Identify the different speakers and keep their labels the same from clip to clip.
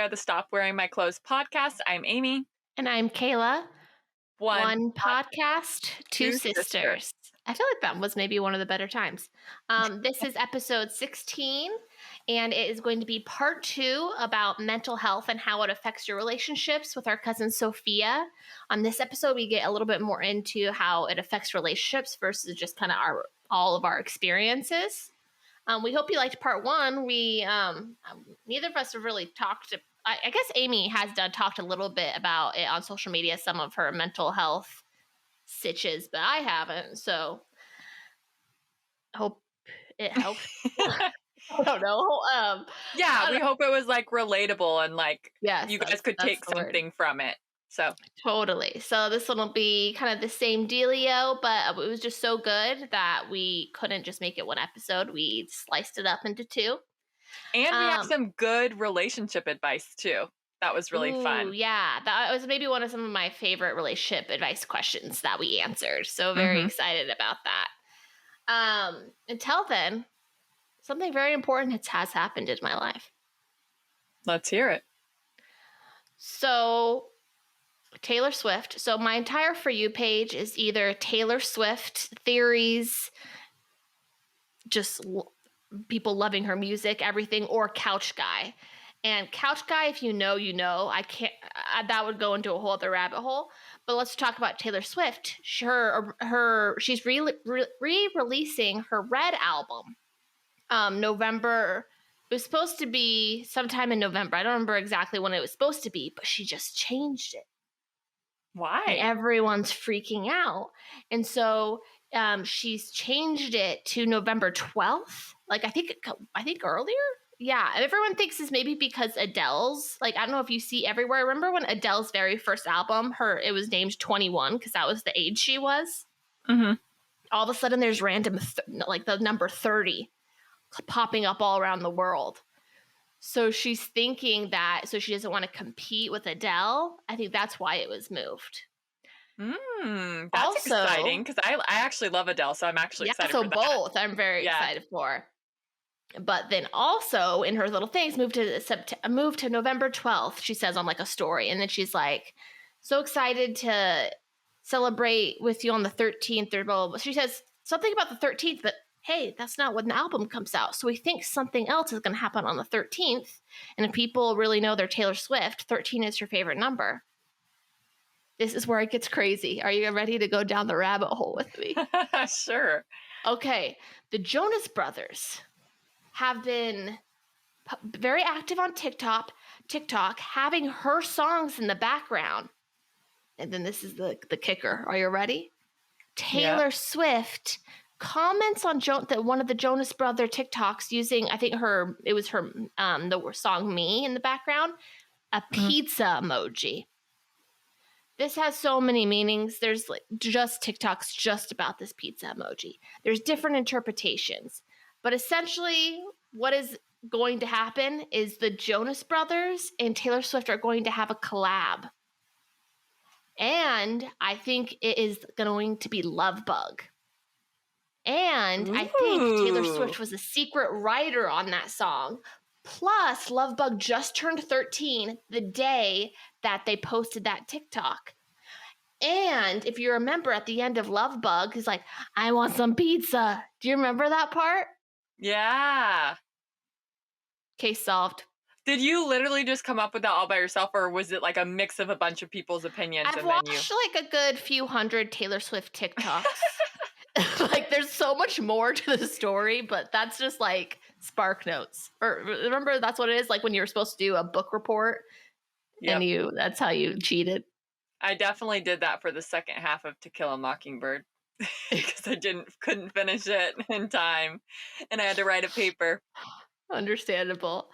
Speaker 1: Sophia, the Stop Wearing My Clothes podcast. I'm Amy.
Speaker 2: And I'm Kayla.
Speaker 1: One
Speaker 2: podcast, two
Speaker 1: two
Speaker 2: sisters. I feel like that was maybe one of the better times. This is episode 16, and it is going to be part 2 about mental health and how it affects your relationships with our cousin Sophia. On this episode, we get a little bit more into how it affects relationships versus just kind of all of our experiences. We hope you liked part 1. We neither of us have really talked. I guess Amy has talked a little bit about it on social media, some of her mental health sitches, but I haven't. So hope it helped. I don't know.
Speaker 1: We hope it was like relatable and like
Speaker 2: yes,
Speaker 1: you guys could take something from it. So
Speaker 2: totally. So this one will be kind of the same dealio, but it was just so good that we couldn't just make it one episode. We sliced it up into 2.
Speaker 1: And we have some good relationship advice too. That was really fun.
Speaker 2: Yeah, that was maybe one of some of my favorite relationship advice questions that we answered. So very excited about that. Until then, something very important has happened in my life.
Speaker 1: Let's hear it.
Speaker 2: So Taylor Swift. So my entire For You page is either Taylor Swift theories, just people loving her music, everything, or Couch Guy. And Couch Guy, if you know, you know. I can't. That would go into a whole other rabbit hole. But let's talk about Taylor Swift. She's re-releasing her Red album. November. It was supposed to be sometime in November. I don't remember exactly when it was supposed to be, but she just changed it.
Speaker 1: Why?
Speaker 2: And everyone's freaking out. And so she's changed it to November 12th. Like I think earlier. Yeah, everyone thinks it's maybe because Adele's, like, I don't know if you see everywhere. Remember when Adele's very first album, it was named 21 because that was the age she was?
Speaker 1: Mm-hmm.
Speaker 2: All of a sudden there's random, like the number 30 popping up all around the world. So she's thinking that, so she doesn't want to compete with Adele. I think that's why it was moved.
Speaker 1: That's
Speaker 2: also
Speaker 1: exciting because I actually love Adele, so I'm actually excited for that.
Speaker 2: So both I'm very excited for. But then also in her little things, moved to November 12th, she says on like a story. And then she's like, so excited to celebrate with you on the 13th. Or blah, blah, blah. She says something about the 13th, but hey, that's not when the album comes out. So we think something else is going to happen on the 13th. And if people really know they're Taylor Swift, 13 is her favorite number. This is where it gets crazy. Are you ready to go down the rabbit hole with me?
Speaker 1: Sure.
Speaker 2: Okay. The Jonas Brothers have been very active on TikTok, having her songs in the background. And then this is the kicker. Are you ready? Taylor Swift comments on one of the Jonas Brother TikToks using, I think it was her the song Me in the background, a pizza emoji. This has so many meanings. There's like just TikToks just about this pizza emoji. There's different interpretations. But essentially, what is going to happen is the Jonas Brothers and Taylor Swift are going to have a collab. And I think it is going to be Love Bug. And I think Taylor Swift was a secret writer on that song. Plus, Love Bug just turned 13 the day that they posted that TikTok. And if you remember at the end of Love Bug, he's like, I want some pizza. Do you remember that part?
Speaker 1: Yeah.
Speaker 2: Case solved.
Speaker 1: Did you literally just come up with that all by yourself, or was it like a mix of a bunch of people's opinions?
Speaker 2: I've watched like a good few hundred Taylor Swift TikToks. Like there's so much more to the story, but that's just like Spark Notes. Or remember that's what it is, like when you were supposed to do a book report and that's how you cheated.
Speaker 1: I definitely did that for the second half of To Kill a Mockingbird. Because I couldn't finish it in time, and I had to write a paper.
Speaker 2: Understandable.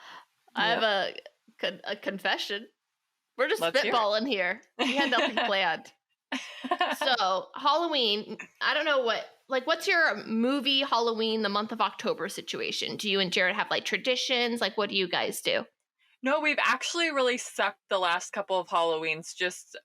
Speaker 2: I have a confession. We're just
Speaker 1: Let's
Speaker 2: spitballing here. We had nothing planned. So Halloween, I don't know what's your movie Halloween the month of October situation? Do you and Jared have like traditions? Like what do you guys do?
Speaker 1: No, we've actually really sucked the last couple of Halloweens. Just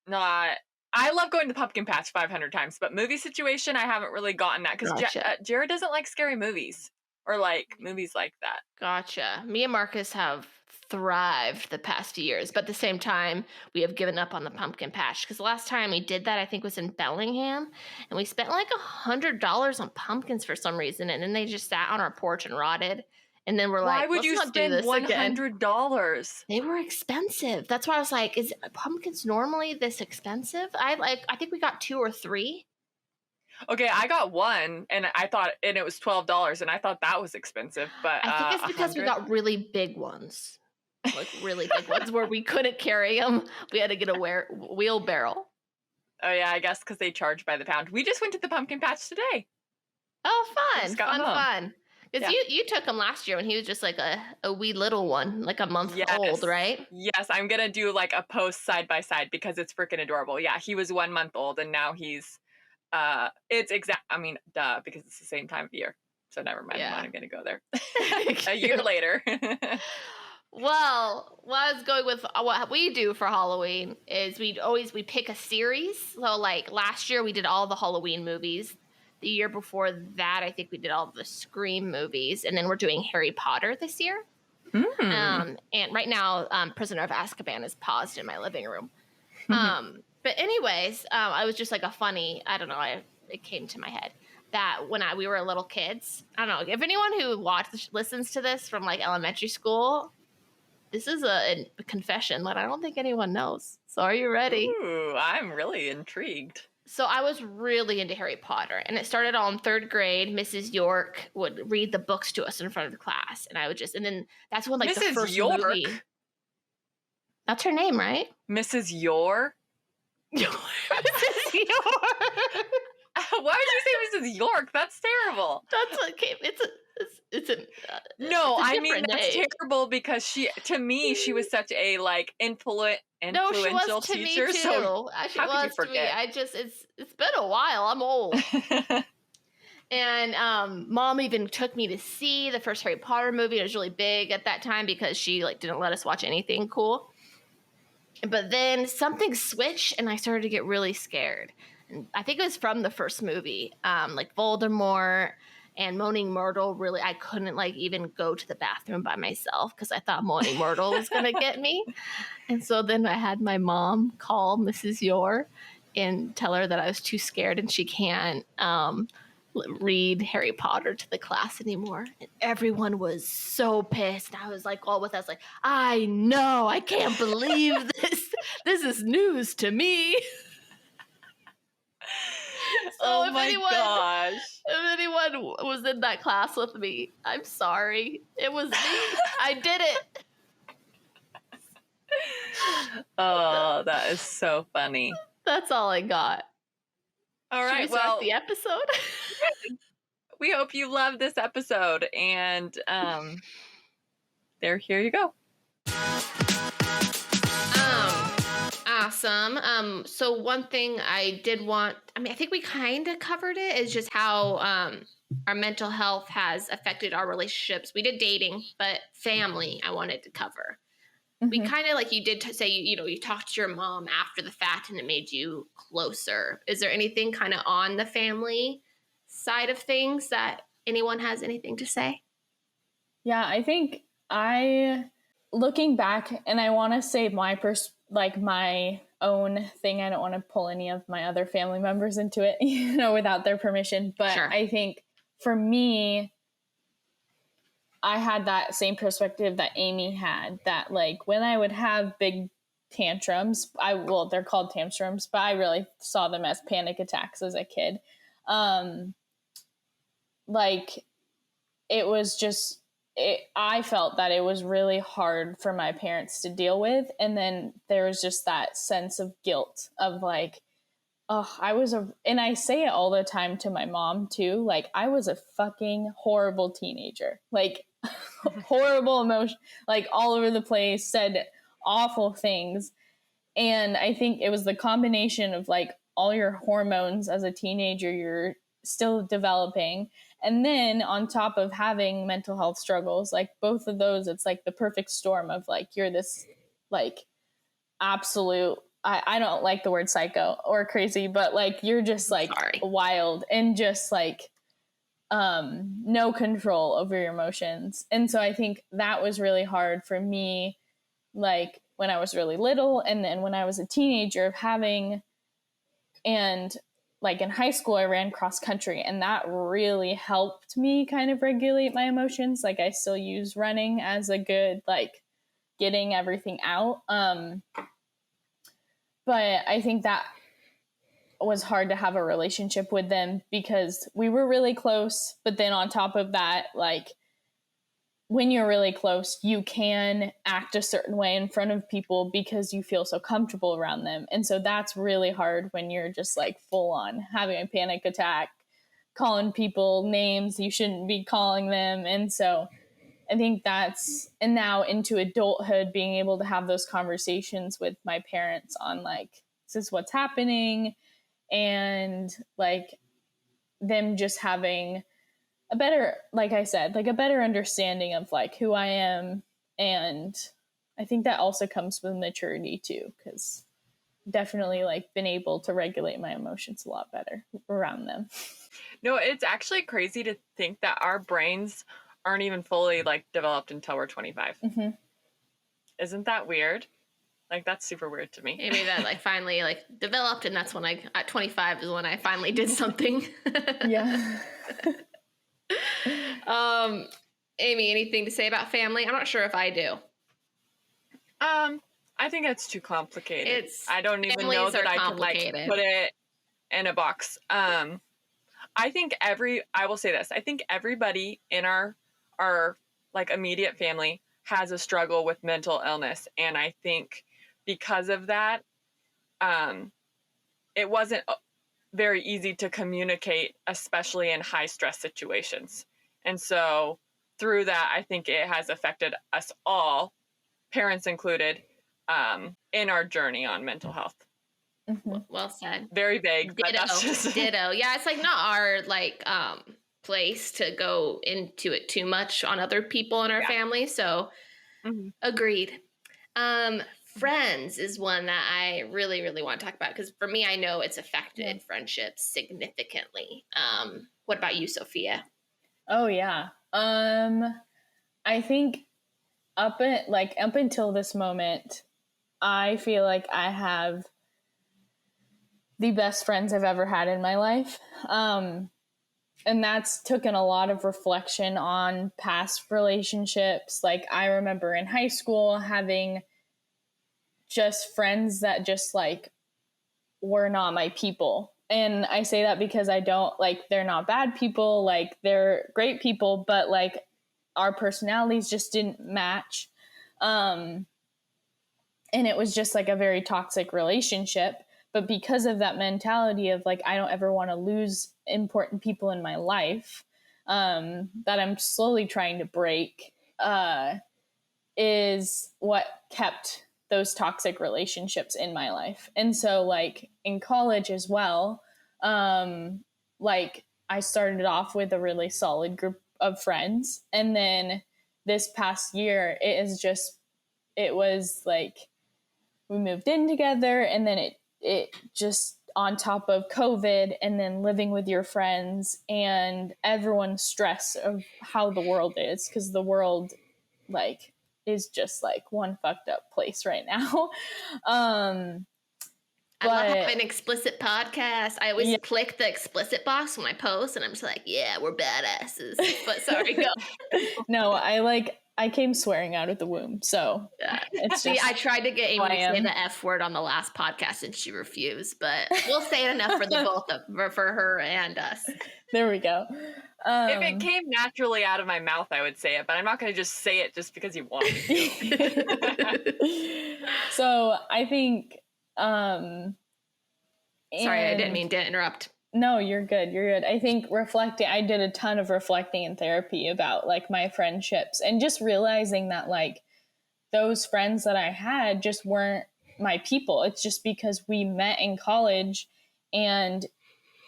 Speaker 1: not. I love going to Pumpkin Patch 500 times, but movie situation, I haven't really gotten that because Jared doesn't like scary movies. or like movies like that.
Speaker 2: Gotcha. Me and Marcus have thrived the past few years, but at the same time, we have given up on the pumpkin patch because the last time we did that, I think, was in Bellingham, and we spent like $100 on pumpkins for some reason, and then they just sat on our porch and rotted. And then we're
Speaker 1: Why
Speaker 2: like,
Speaker 1: would
Speaker 2: let's
Speaker 1: you
Speaker 2: not do
Speaker 1: spend
Speaker 2: this again.
Speaker 1: $100?
Speaker 2: They were expensive. That's why I was like, is pumpkins normally this expensive? I think we got 2 or 3.
Speaker 1: Okay, I got one, and it was $12, and I thought that was expensive, but
Speaker 2: I think it's
Speaker 1: a
Speaker 2: because we
Speaker 1: hundred.
Speaker 2: got really big ones. Like really big ones where we couldn't carry them. We had to get a wheelbarrow.
Speaker 1: Oh yeah, I guess because they charge by the pound. We just went to the pumpkin patch today.
Speaker 2: Oh,
Speaker 1: We
Speaker 2: fun,
Speaker 1: just got
Speaker 2: fun,
Speaker 1: home.
Speaker 2: fun. Because
Speaker 1: Yeah.
Speaker 2: you took him last year when he was just like a wee little one, like a month old, right?
Speaker 1: Yes, I'm gonna do like a post side by side because it's freaking adorable. Yeah, he was 1 month old, and now he's duh, because it's the same time of year. So never mind. I'm
Speaker 2: Yeah.
Speaker 1: not gonna go there. A year later.
Speaker 2: Well, what I was going with what we do for Halloween is we pick a series. So like last year we did all the Halloween movies. The year before that, I think we did all the Scream movies, and then we're doing Harry Potter this year. And right now, Prisoner of Azkaban is paused in my living room. But anyways, I was just like I don't know, it came to my head that when we were little kids, I don't know, if anyone who listens to this from like elementary school, this is a confession that I don't think anyone knows. So are you ready?
Speaker 1: Ooh, I'm really intrigued.
Speaker 2: So I was really into Harry Potter, and it started all in 3rd grade. Mrs. York would read the books to us in front of the class, and and then that's when like the
Speaker 1: Mrs.
Speaker 2: first
Speaker 1: York?
Speaker 2: movie. That's her name, right?
Speaker 1: Mrs. York?
Speaker 2: Mrs. York.
Speaker 1: Why would you say Mrs. York? That's terrible.
Speaker 2: That's okay.
Speaker 1: No,
Speaker 2: it's a
Speaker 1: I mean
Speaker 2: different
Speaker 1: that's
Speaker 2: name.
Speaker 1: terrible because she was such a like influential
Speaker 2: No, she was to
Speaker 1: teacher.
Speaker 2: me too.
Speaker 1: So
Speaker 2: She
Speaker 1: how could you
Speaker 2: was to me.
Speaker 1: forget?
Speaker 2: It's been a while. I'm old. And Mom even took me to see the first Harry Potter movie. It was really big at that time because she like didn't let us watch anything cool. But then something switched, and I started to get really scared. And I think it was from the first movie, like Voldemort and Moaning Myrtle. Really, I couldn't like even go to the bathroom by myself because I thought Moaning Myrtle was gonna get me. And so then I had my mom call Mrs. Yor and tell her that I was too scared and she can't read Harry Potter to the class anymore. And everyone was so pissed. I was like, all with us, like, I know, I can't believe this. This is news to me. So
Speaker 1: oh my gosh.
Speaker 2: If anyone was in that class with me, I'm sorry. It was me. I did it.
Speaker 1: Oh, that is so funny.
Speaker 2: That's all I got.
Speaker 1: All right,
Speaker 2: Should we start the episode?
Speaker 1: We hope you love this episode, and here you go.
Speaker 2: Awesome. So one thing I did want, I think we kind of covered it, is just how our mental health has affected our relationships. We did dating, but family I wanted to cover. We kind of, like you did say, you talked to your mom after the fact and it made you closer. Is there anything kind of on the family side of things that anyone has anything to say?
Speaker 3: Yeah, I think looking back, and I want to say my own thing. I don't want to pull any of my other family members into it, without their permission. But sure. I think for me, I had that same perspective that Amy had, that like when I would have big tantrums, they're called tantrums, but I really saw them as panic attacks as a kid. Like it was just, I felt that it was really hard for my parents to deal with. And then there was just that sense of guilt of like, oh, and I say it all the time to my mom too. Like I was a fucking horrible teenager, like horrible emotion, like all over the place, said awful things. And I think it was the combination of like all your hormones as a teenager, you're still developing. And then on top of having mental health struggles, like both of those, it's like the perfect storm of like, you're this like absolute, I don't like the word psycho or crazy, but like, you're just like wild and just like no control over your emotions. And so I think that was really hard for me, like when I was really little, and then when I was a teenager, of having, and like in high school I ran cross country, and that really helped me kind of regulate my emotions. Like I still use running as a good, like, getting everything out. But I think that was hard to have a relationship with them because we were really close. But then on top of that, like, when you're really close, you can act a certain way in front of people because you feel so comfortable around them. And so that's really hard when you're just like full on having a panic attack, calling people names you shouldn't be calling them. And so I think that's, and now into adulthood, being able to have those conversations with my parents on like, this is what's happening. And like them just having a better, like I said, like a better understanding of like who I am. And I think that also comes with maturity too, because definitely like been able to regulate my emotions a lot better around them.
Speaker 1: No, it's actually crazy to think that our brains aren't even fully like developed until we're 25.
Speaker 3: Mm-hmm.
Speaker 1: Isn't that weird? Like, that's super weird to me.
Speaker 2: Maybe that like finally like developed, and that's when I, at 25 is when I finally did something.
Speaker 3: Yeah.
Speaker 2: Amy, anything to say about family? I'm not sure if I do.
Speaker 1: I think it's too complicated. I don't even know that I can like put it in a box. I think I will say this. I think everybody in our like immediate family has a struggle with mental illness. And I think because of that, it wasn't very easy to communicate, especially in high stress situations. And so through that, I think it has affected us all, parents included, in our journey on mental health.
Speaker 2: Mm-hmm. Well said.
Speaker 1: Very vague,
Speaker 2: Ditto.
Speaker 1: but that's just
Speaker 2: Ditto. Yeah, it's like not our like place to go into it too much on other people in our family. So agreed. Friends is one that I really, really want to talk about because for me, I know it's affected friendships significantly. What about you, Sophia?
Speaker 3: Oh yeah. I think up until this moment, I feel like I have the best friends I've ever had in my life. And that's taken a lot of reflection on past relationships. Like I remember in high school having just friends that just like were not my people. And I say that because I don't like, they're not bad people, like they're great people, but like our personalities just didn't match. And it was just like a very toxic relationship. But because of that mentality of like, I don't ever want to lose important people in my life, that I'm slowly trying to break, is what kept those toxic relationships in my life. And so like in college as well, like I started off with a really solid group of friends. And then this past year, it was like, we moved in together, and then it just on top of COVID and then living with your friends and everyone's stress of how the world is, because the world like is just like one fucked up place right now.
Speaker 2: I love having an explicit podcast. I always click the explicit box when I post, and I'm just like, yeah, we're badasses. But sorry, go.
Speaker 3: No, I came swearing out of the womb, so it's just,
Speaker 2: I tried to get Amy to say the F word on the last podcast, and she refused. But we'll say it enough for the both of for her and us.
Speaker 3: There we go.
Speaker 1: If it came naturally out of my mouth, I would say it, but I'm not going to just say it just because you want me to.
Speaker 3: So I think.
Speaker 2: Sorry, I didn't mean to interrupt.
Speaker 3: No, you're good. You're good. I think I did a ton of reflecting in therapy about like my friendships and just realizing that like those friends that I had just weren't my people. It's just because we met in college, and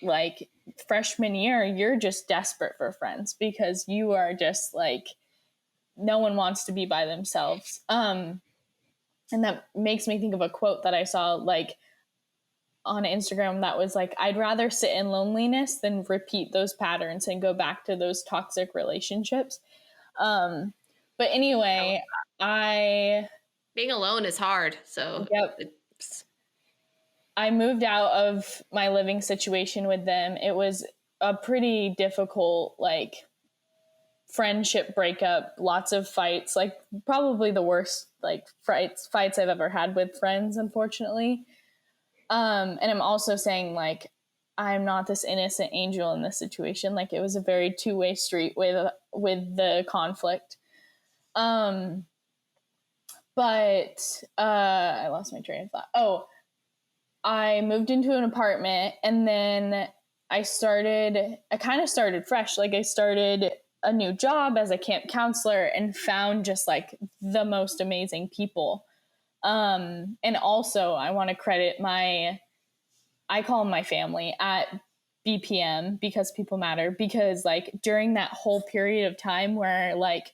Speaker 3: like freshman year, you're just desperate for friends because you are just like, no one wants to be by themselves. And that makes me think of a quote that I saw, like, on Instagram that was like, I'd rather sit in loneliness than repeat those patterns and go back to those toxic relationships. But anyway,
Speaker 2: being alone is hard. So
Speaker 3: yep. I moved out of my living situation with them. It was a pretty difficult, like, friendship breakup, lots of fights, like probably the worst like fights I've ever had with friends, unfortunately. And I'm also saying, like, I'm not this innocent angel in this situation. Like, it was a very two-way street with the conflict. But I lost my train of thought. Oh, I moved into an apartment, and then I kind of started fresh. Like, I started a new job as a camp counselor and found just like the most amazing people. And also I want to credit I call them my family at BPM, because people matter, because like during that whole period of time where like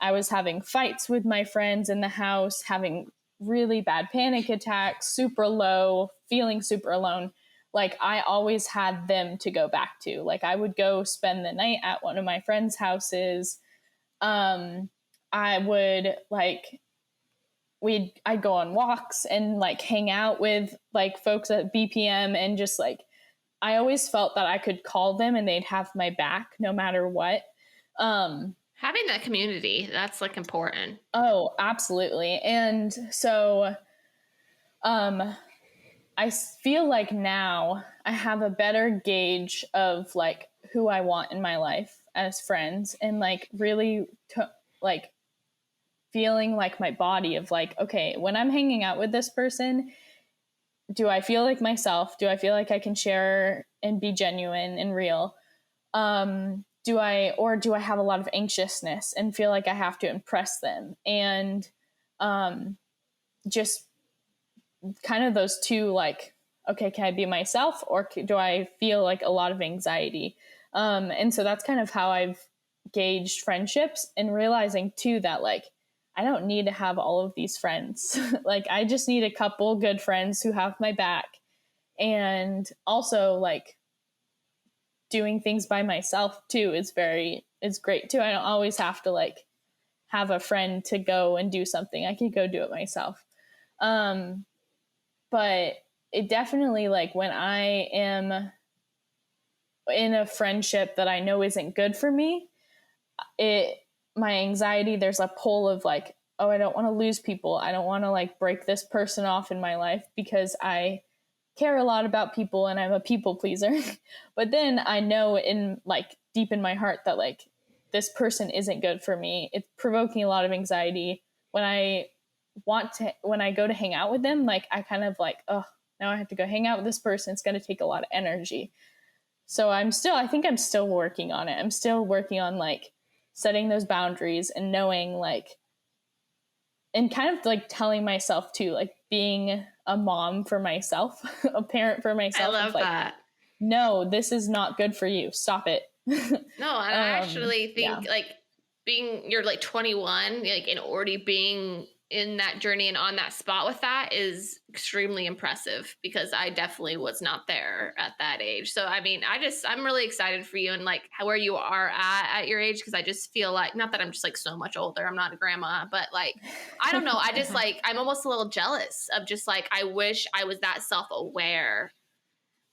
Speaker 3: I was having fights with my friends in the house, having really bad panic attacks, super low, feeling super alone, like I always had them to go back to. Like I would go spend the night at one of my friends' houses. I would like, I'd go on walks and like hang out with like folks at BPM, and just like, I always felt that I could call them and they'd have my back no matter what.
Speaker 2: Having that community, that's like important.
Speaker 3: Oh, absolutely. And so, I feel like now I have a better gauge of like who I want in my life as friends, and like really like feeling like my body of like, okay, when I'm hanging out with this person, do I feel like myself? Do I feel like I can share and be genuine and real? Do I have a lot of anxiousness and feel like I have to impress them? And just kind of those two, like, okay, can I be myself, or do I feel like a lot of anxiety? And so that's kind of how I've gauged friendships, and realizing too that like I don't need to have all of these friends. Like I just need a couple good friends who have my back. And also like doing things by myself too is great too. I don't always have to like have a friend to go and do something. I could go do it myself. But it definitely, like, when I am in a friendship that I know isn't good for me, my anxiety, there's a pull of like, oh, I don't want to lose people. I don't want to like break this person off in my life, because I care a lot about people and I'm a people pleaser. But then I know in like deep in my heart that like this person isn't good for me. It's provoking a lot of anxiety. When I go to hang out with them, like I kind of like, oh, now I have to go hang out with this person. It's going to take a lot of energy. So I think I'm still working on it. I'm still working on like setting those boundaries and knowing like, and kind of like telling myself too, like being a mom for myself, a parent for myself.
Speaker 2: I love
Speaker 3: like,
Speaker 2: that.
Speaker 3: No, this is not good for you. Stop it.
Speaker 2: No, and I actually think like you're like 21, like, and already being in that journey and on that spot with that is extremely impressive, because I definitely was not there at that age. So, I mean, I'm really excited for you and like where you are at your age. Cause I just feel like, not that I'm just like so much older, I'm not a grandma, but like, I don't know. I just like, I'm almost a little jealous of just like, I wish I was that self-aware.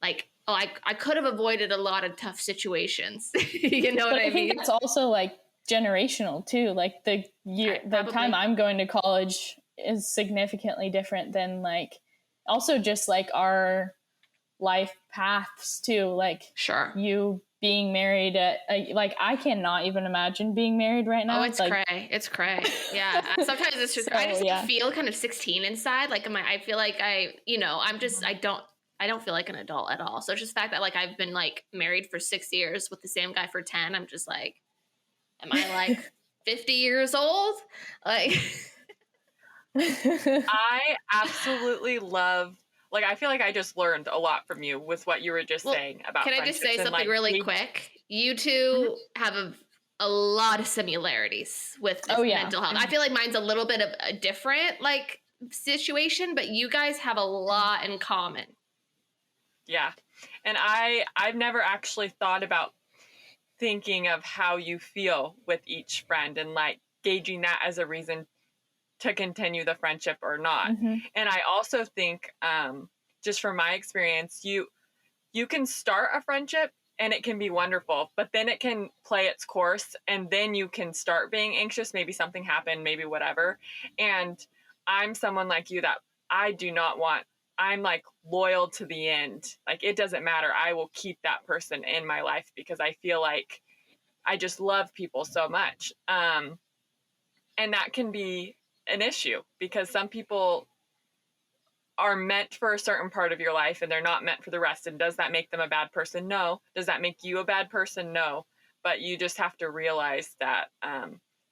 Speaker 2: Like, oh, I could have avoided a lot of tough situations. You know what I mean?
Speaker 3: It's also like generational too. Like the time I'm going to college is significantly different than like, also just like our life paths too. Like,
Speaker 2: sure,
Speaker 3: you being married at like, I cannot even imagine being married right now.
Speaker 2: Oh, it's like, cray. It's cray. Yeah. Sometimes it's just, I just feel kind of 16 inside. Like, I feel like I don't feel like an adult at all. So it's just the fact that like I've been like married for 6 years with the same guy for 10. I'm just like, am I like 50 years old? Like,
Speaker 1: I absolutely love, like, I feel like I just learned a lot from you with what you were just saying about
Speaker 2: Can I just say something really quick? You two have a lot of similarities with mental health. I feel like mine's a little bit of a different like situation, but you guys have a lot in common.
Speaker 1: Yeah. And I've never actually thought about thinking of how you feel with each friend and like gauging that as a reason to continue the friendship or not.
Speaker 3: Mm-hmm.
Speaker 1: And I also think, just from my experience, you can start a friendship and it can be wonderful, but then it can play its course and then you can start being anxious. Maybe something happened, maybe whatever. And I'm someone like you that I do not want, I'm like loyal to the end. Like it doesn't matter. I will keep that person in my life because I feel like I just love people so much. And that can be an issue because some people are meant for a certain part of your life and they're not meant for the rest. And does that make them a bad person? No. Does that make you a bad person? No. But you just have to realize that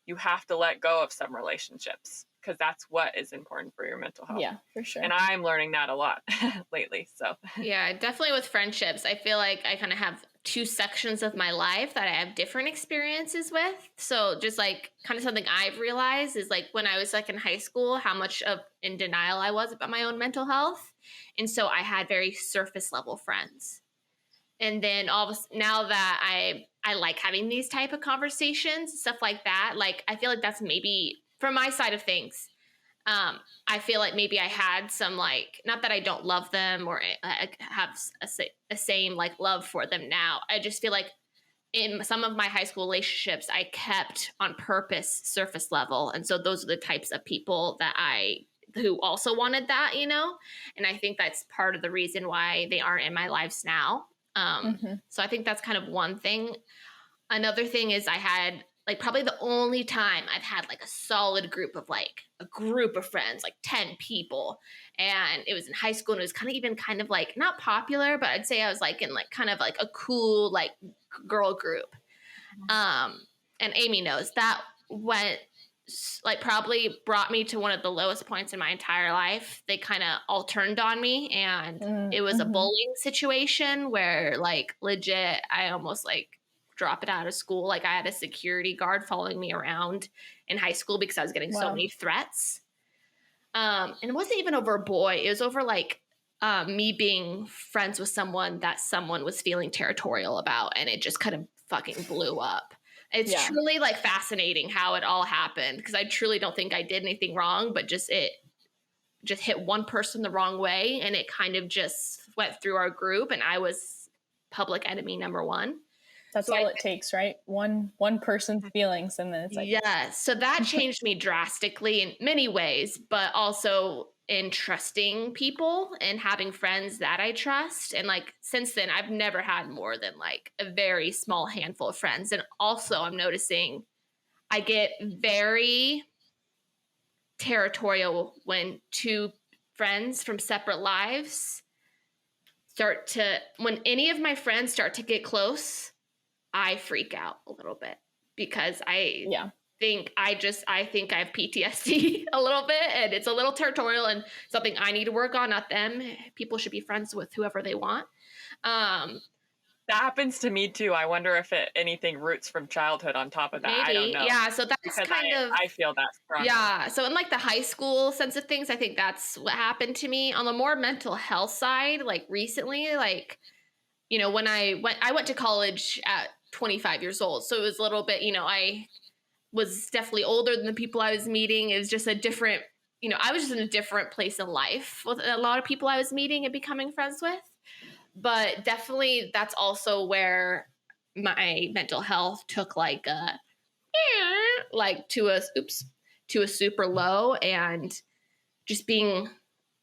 Speaker 1: you have to let go of some relationships because that's what is important for your mental health.
Speaker 3: Yeah, for sure.
Speaker 1: And I'm learning that a lot lately. So
Speaker 2: yeah, definitely with friendships. I feel like I kind of have two sections of my life that I have different experiences with. So just like kind of something I've realized is like when I was like in high school, how much of in denial I was about my own mental health. And so I had very surface level friends. And then now that I like having these type of conversations, stuff like that, like I feel like that's maybe from my side of things. I feel like maybe I had some like, not that I don't love them or I have a same like love for them now. I just feel like in some of my high school relationships, I kept on purpose surface level. And so those are the types of people who also wanted that, you know? And I think that's part of the reason why they aren't in my lives now. So I think that's kind of one thing. Another thing is I had like probably the only time I've had like a solid group of friends, like 10 people. And it was in high school and it was kind of like not popular, but I'd say I was like in like kind of like a cool like girl group. And Amy knows that went like probably brought me to one of the lowest points in my entire life. They kind of all turned on me and it was a bullying situation where like legit, I almost like drop it out of school. Like I had a security guard following me around in high school because I was getting so many threats. And it wasn't even over a boy. It was over like me being friends with someone that someone was feeling territorial about. And it just kind of fucking blew up. It's truly like fascinating how it all happened because I truly don't think I did anything wrong, but it just hit one person the wrong way. And it kind of just went through our group and I was public enemy number one.
Speaker 3: That's all it takes, right? One person's feelings and then it's like...
Speaker 2: Yeah. So that changed me drastically in many ways, but also in trusting people and having friends that I trust. And like since then, I've never had more than like a very small handful of friends. And also I'm noticing I get very territorial when two friends from separate lives when any of my friends start to get close, I freak out a little bit because I think I have PTSD a little bit and it's a little territorial and something I need to work on, not them. People should be friends with whoever they want.
Speaker 1: That happens to me too. I wonder if anything roots from childhood on top of that.
Speaker 2: Maybe.
Speaker 1: I don't know.
Speaker 2: Yeah, so that's
Speaker 1: I feel that strong.
Speaker 2: Yeah, so in like the high school sense of things, I think that's what happened to me. On the more mental health side, like recently, like, you know, when I went to college at 25 years old. So it was a little bit, you know, I was definitely older than the people I was meeting. It was just a different, you know, I was just in a different place in life with a lot of people I was meeting and becoming friends with. But definitely that's also where my mental health took like to a super low, and just being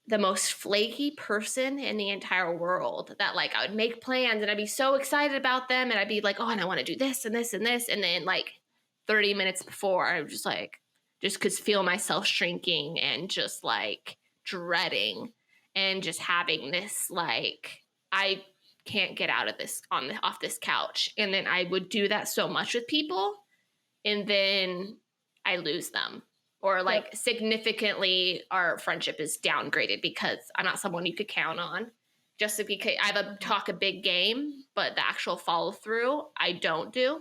Speaker 2: the most flaky person in the entire world that like I would make plans and I'd be so excited about them and I'd be like, oh, and I want to do this and this and this. And then like 30 minutes before I was just could feel myself shrinking and just like dreading and just having this, like, I can't get out of this off this couch. And then I would do that so much with people and then I lose them. Or like significantly our friendship is downgraded because I'm not someone you could count on. Just because I have talk a big game, but the actual follow through, I don't do.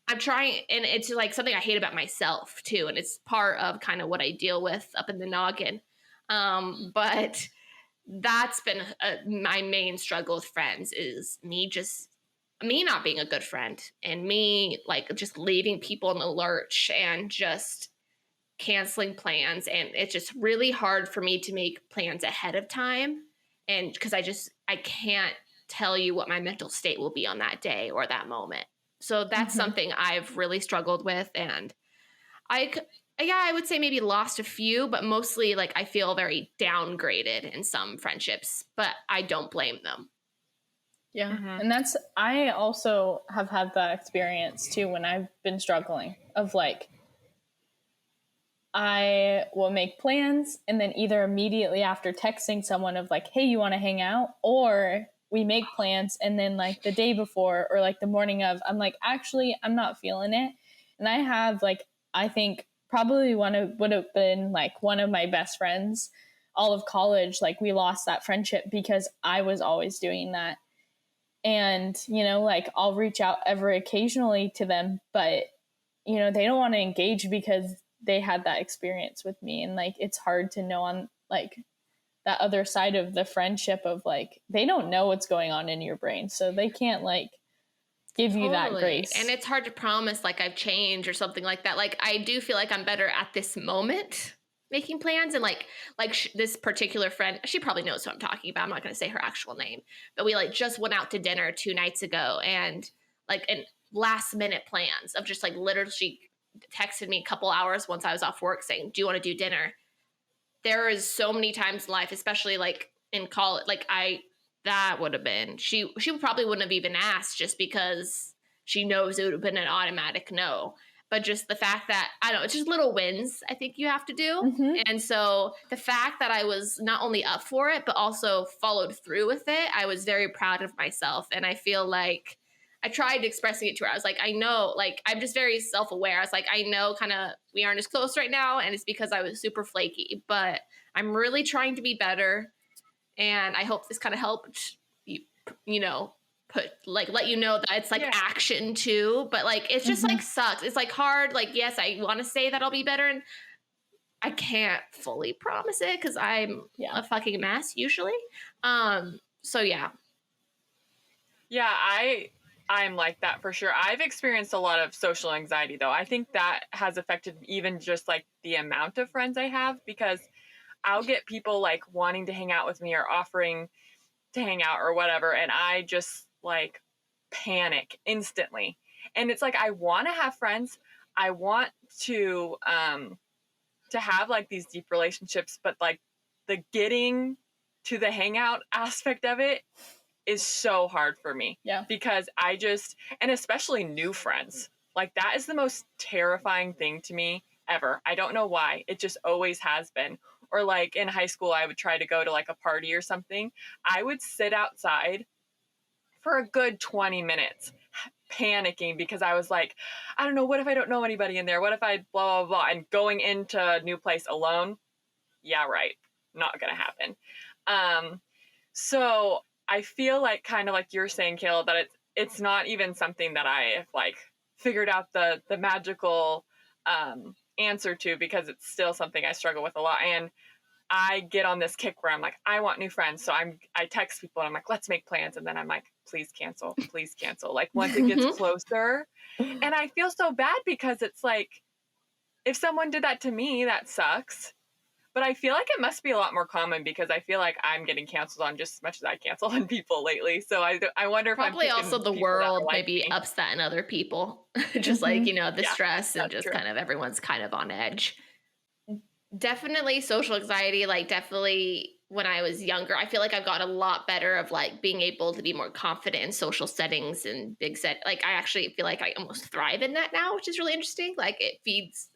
Speaker 2: I'm trying, and it's like something I hate about myself too. And it's part of kind of what I deal with up in the noggin. But that's been my main struggle with friends, is me not being a good friend, and me like just leaving people in the lurch and just canceling plans. And it's just really hard for me to make plans ahead of time, and because I can't tell you what my mental state will be on that day or that moment. So that's something I've really struggled with. And I would say maybe lost a few, but mostly like I feel very downgraded in some friendships, but I don't blame them.
Speaker 3: Yeah. And I also have had that experience too when I've been struggling of like, I will make plans and then either immediately after texting someone of like, hey, you want to hang out? Or we make plans and then like the day before or like the morning of, I'm like, actually, I'm not feeling it. And I have like, I think probably would have been like one of my best friends all of college. Like we lost that friendship because I was always doing that. And, you know, like I'll reach out ever occasionally to them, but, you know, they don't want to engage because they had that experience with me. And like, it's hard to know on like that other side of the friendship of like, they don't know what's going on in your brain. So they can't like give you that grace.
Speaker 2: And it's hard to promise like I've changed or something like that. Like I do feel like I'm better at this moment making plans, and like this particular friend, she probably knows who I'm talking about. I'm not going to say her actual name, but we like just went out to dinner 2 nights ago, and like in last minute plans of just like literally she texted me a couple hours once I was off work saying, do you want to do dinner? There is so many times in life, especially like in college, like that would have been, she probably wouldn't have even asked just because she knows it would have been an automatic no. But just the fact that, I don't know, it's just little wins I think you have to do. And so the fact that I was not only up for it, but also followed through with it, I was very proud of myself. And I feel like I tried expressing it to her. I was like, I know, like, I'm just very self-aware. I was like, I know kind of we aren't as close right now. And it's because I was super flaky, but I'm really trying to be better. And I hope this kind of helped you know, let you know that it's like action too, but like it's just like sucks. It's like hard. Like, yes, I want to say that I'll be better, and I can't fully promise it because I'm a fucking mess usually. So yeah.
Speaker 1: Yeah, I'm like that for sure. I've experienced a lot of social anxiety though. I think that has affected even just like the amount of friends I have, because I'll get people like wanting to hang out with me or offering to hang out or whatever, and I just like panic instantly. And it's like I want to have friends, I want to have like these deep relationships, but like the getting to the hangout aspect of it is so hard for me. Because I just, and especially new friends, like that is the most terrifying thing to me ever. I don't know why, it just always has been. Or like in high school, I would try to go to like a party or something. I would sit outside for a good 20 minutes panicking because I was like, I don't know, what if I don't know anybody in there? What if I blah, blah, blah? And going into a new place alone, yeah, right, not going to happen. So I feel like kind of like you're saying, Kayla, that it's not even something that I have like figured out the magical answer to, because it's still something I struggle with a lot. And I get on this kick where I'm like, I want new friends. So I text people and I'm like, let's make plans. And then I'm like, please cancel. Like once it gets closer. And I feel so bad because it's like, if someone did that to me, that sucks. But I feel like it must be a lot more common because I feel like I'm getting canceled on just as much as I cancel on people lately. So I wonder if
Speaker 2: probably also the world maybe upsetting other people, just like, you know, the stress and just kind of everyone's kind of on edge. Definitely social anxiety, like definitely when I was younger, I feel like I've got a lot better of like being able to be more confident in social settings and big set. Like I actually feel like I almost thrive in that now, which is really interesting. Like it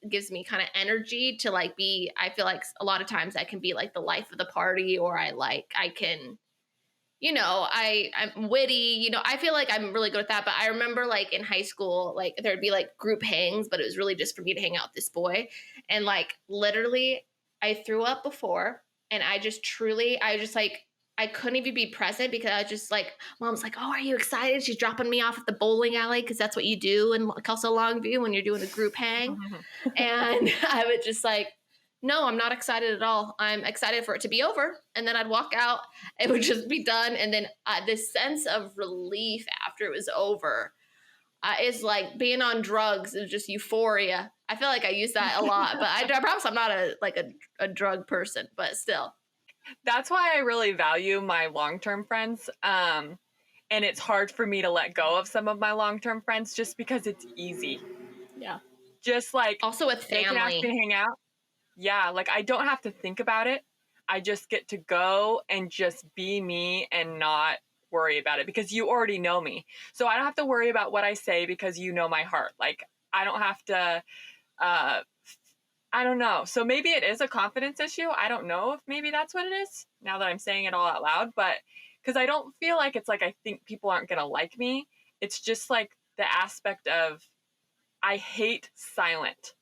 Speaker 2: gives me kind of energy to like I feel like a lot of times I can be like the life of the party, or I can, you know, I'm witty, you know, I feel like I'm really good at that. But I remember like in high school, like there'd be like group hangs, but it was really just for me to hang out with this boy. And like literally I threw up before, and I couldn't even be present because I was just like, Mom's like, oh, are you excited? She's dropping me off at the bowling alley because that's what you do in Kelso Longview when you're doing a group hang. And I would just like No, I'm not excited at all. I'm excited for it to be over, and then I'd walk out. It would just be done, and then this sense of relief after it was over is like being on drugs. It's just euphoria. I feel like I use that a lot, but I promise I'm not a drug person, but still.
Speaker 1: That's why I really value my long-term friends. And it's hard for me to let go of some of my long-term friends just because it's easy.
Speaker 3: Yeah.
Speaker 1: Just like
Speaker 2: also with family,
Speaker 1: they can ask me to hang out. Yeah, like I don't have to think about it. I just get to go and just be me and not worry about it because you already know me. So I don't have to worry about what I say because you know my heart. Like I don't have to, I don't know. So maybe it is a confidence issue. I don't know if maybe that's what it is now that I'm saying it all out loud, but because I don't feel like it's like I think people aren't going to like me. It's just like the aspect of I hate silent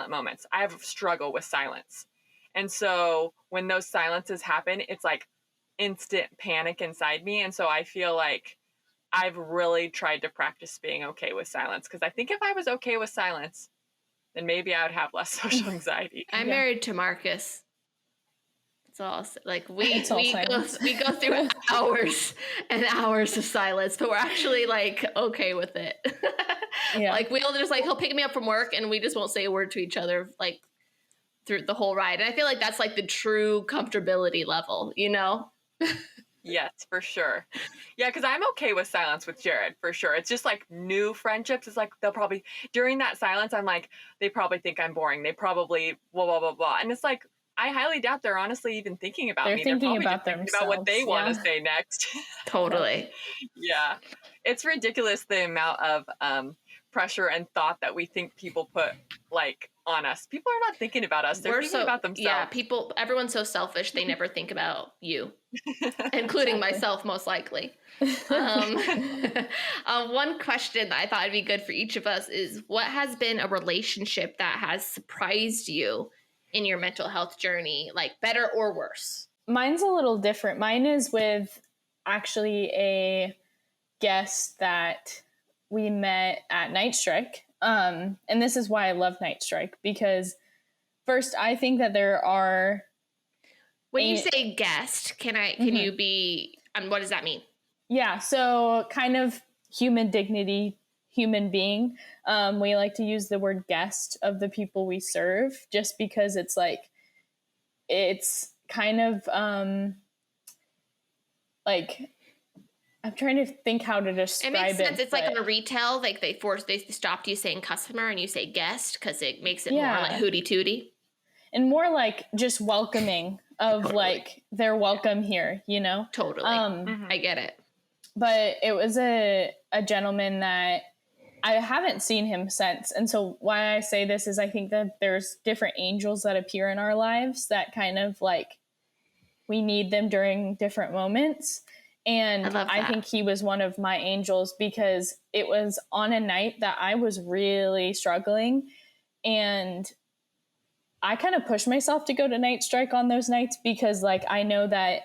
Speaker 1: moments. I have a struggle with silence. And so when those silences happen, it's like instant panic inside me. And so I feel like I've really tried to practice being okay with silence because I think if I was okay with silence, then maybe I would have less social anxiety.
Speaker 2: I'm married to Marcus. It's all like we go through hours and hours of silence, but we're actually like okay with it. Yeah. Like we'll just like he'll pick me up from work and we just won't say a word to each other like through the whole ride. And I feel like that's like the true comfortability level, you know?
Speaker 1: Yes, for sure. Yeah, because I'm okay with silence with Jared, for sure. It's just like new friendships. It's like they'll probably, during that silence, I'm like, they probably think I'm boring. They probably blah, blah, blah, blah. And it's like, I highly doubt they're honestly even thinking about me.
Speaker 3: They're thinking about themselves.
Speaker 1: About what they want to say next.
Speaker 2: Totally.
Speaker 1: Yeah. It's ridiculous the amount of pressure and thought that we think people put like on us. People are not thinking about us. They're thinking about themselves.
Speaker 2: Yeah, everyone's so selfish. They never think about you, including myself, most likely. One question that I thought would be good for each of us is what has been a relationship that has surprised you in your mental health journey, like better or worse?
Speaker 3: Mine's a little different. Mine is with actually a guest that we met at Night Strike. And this is why I love Night Strike, because first, I think that there are...
Speaker 2: When you say guest, can you be, and what does that mean?
Speaker 3: Yeah, so kind of human dignity, human being. We like to use the word guest of the people we serve, just because it's like, it's kind of like, I'm trying to think how to describe it.
Speaker 2: It makes sense. It's like on a retail, like they stopped you saying customer and you say guest because it makes it more like hooty tooty.
Speaker 3: And more like just welcoming of like, they're welcome here, you know?
Speaker 2: Totally. I get it.
Speaker 3: But it was a gentleman that I haven't seen him since. And so why I say this is I think that there's different angels that appear in our lives that kind of like, we need them during different moments. And I think he was one of my angels because it was on a night that I was really struggling. And I kind of pushed myself to go to Night Strike on those nights because like, I know that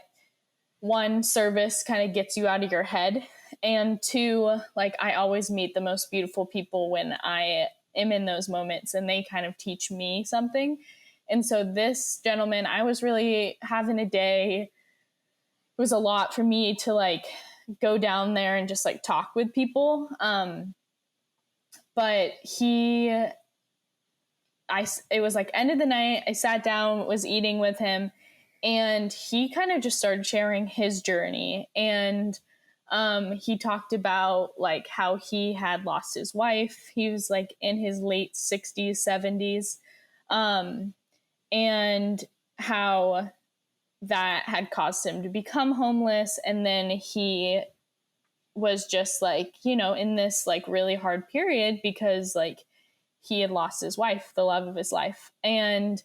Speaker 3: one, service kind of gets you out of your head. And two, like I always meet the most beautiful people when I am in those moments and they kind of teach me something. And so this gentleman, I was really having a day. It was a lot for me to like go down there and just like talk with people. But it was like end of the night. I sat down, was eating with him, and he kind of just started sharing his journey. And he talked about like how he had lost his wife. He was like in his late 60s, 70s. And how that had caused him to become homeless. And then he was just like, you know, in this like really hard period because like he had lost his wife, the love of his life. And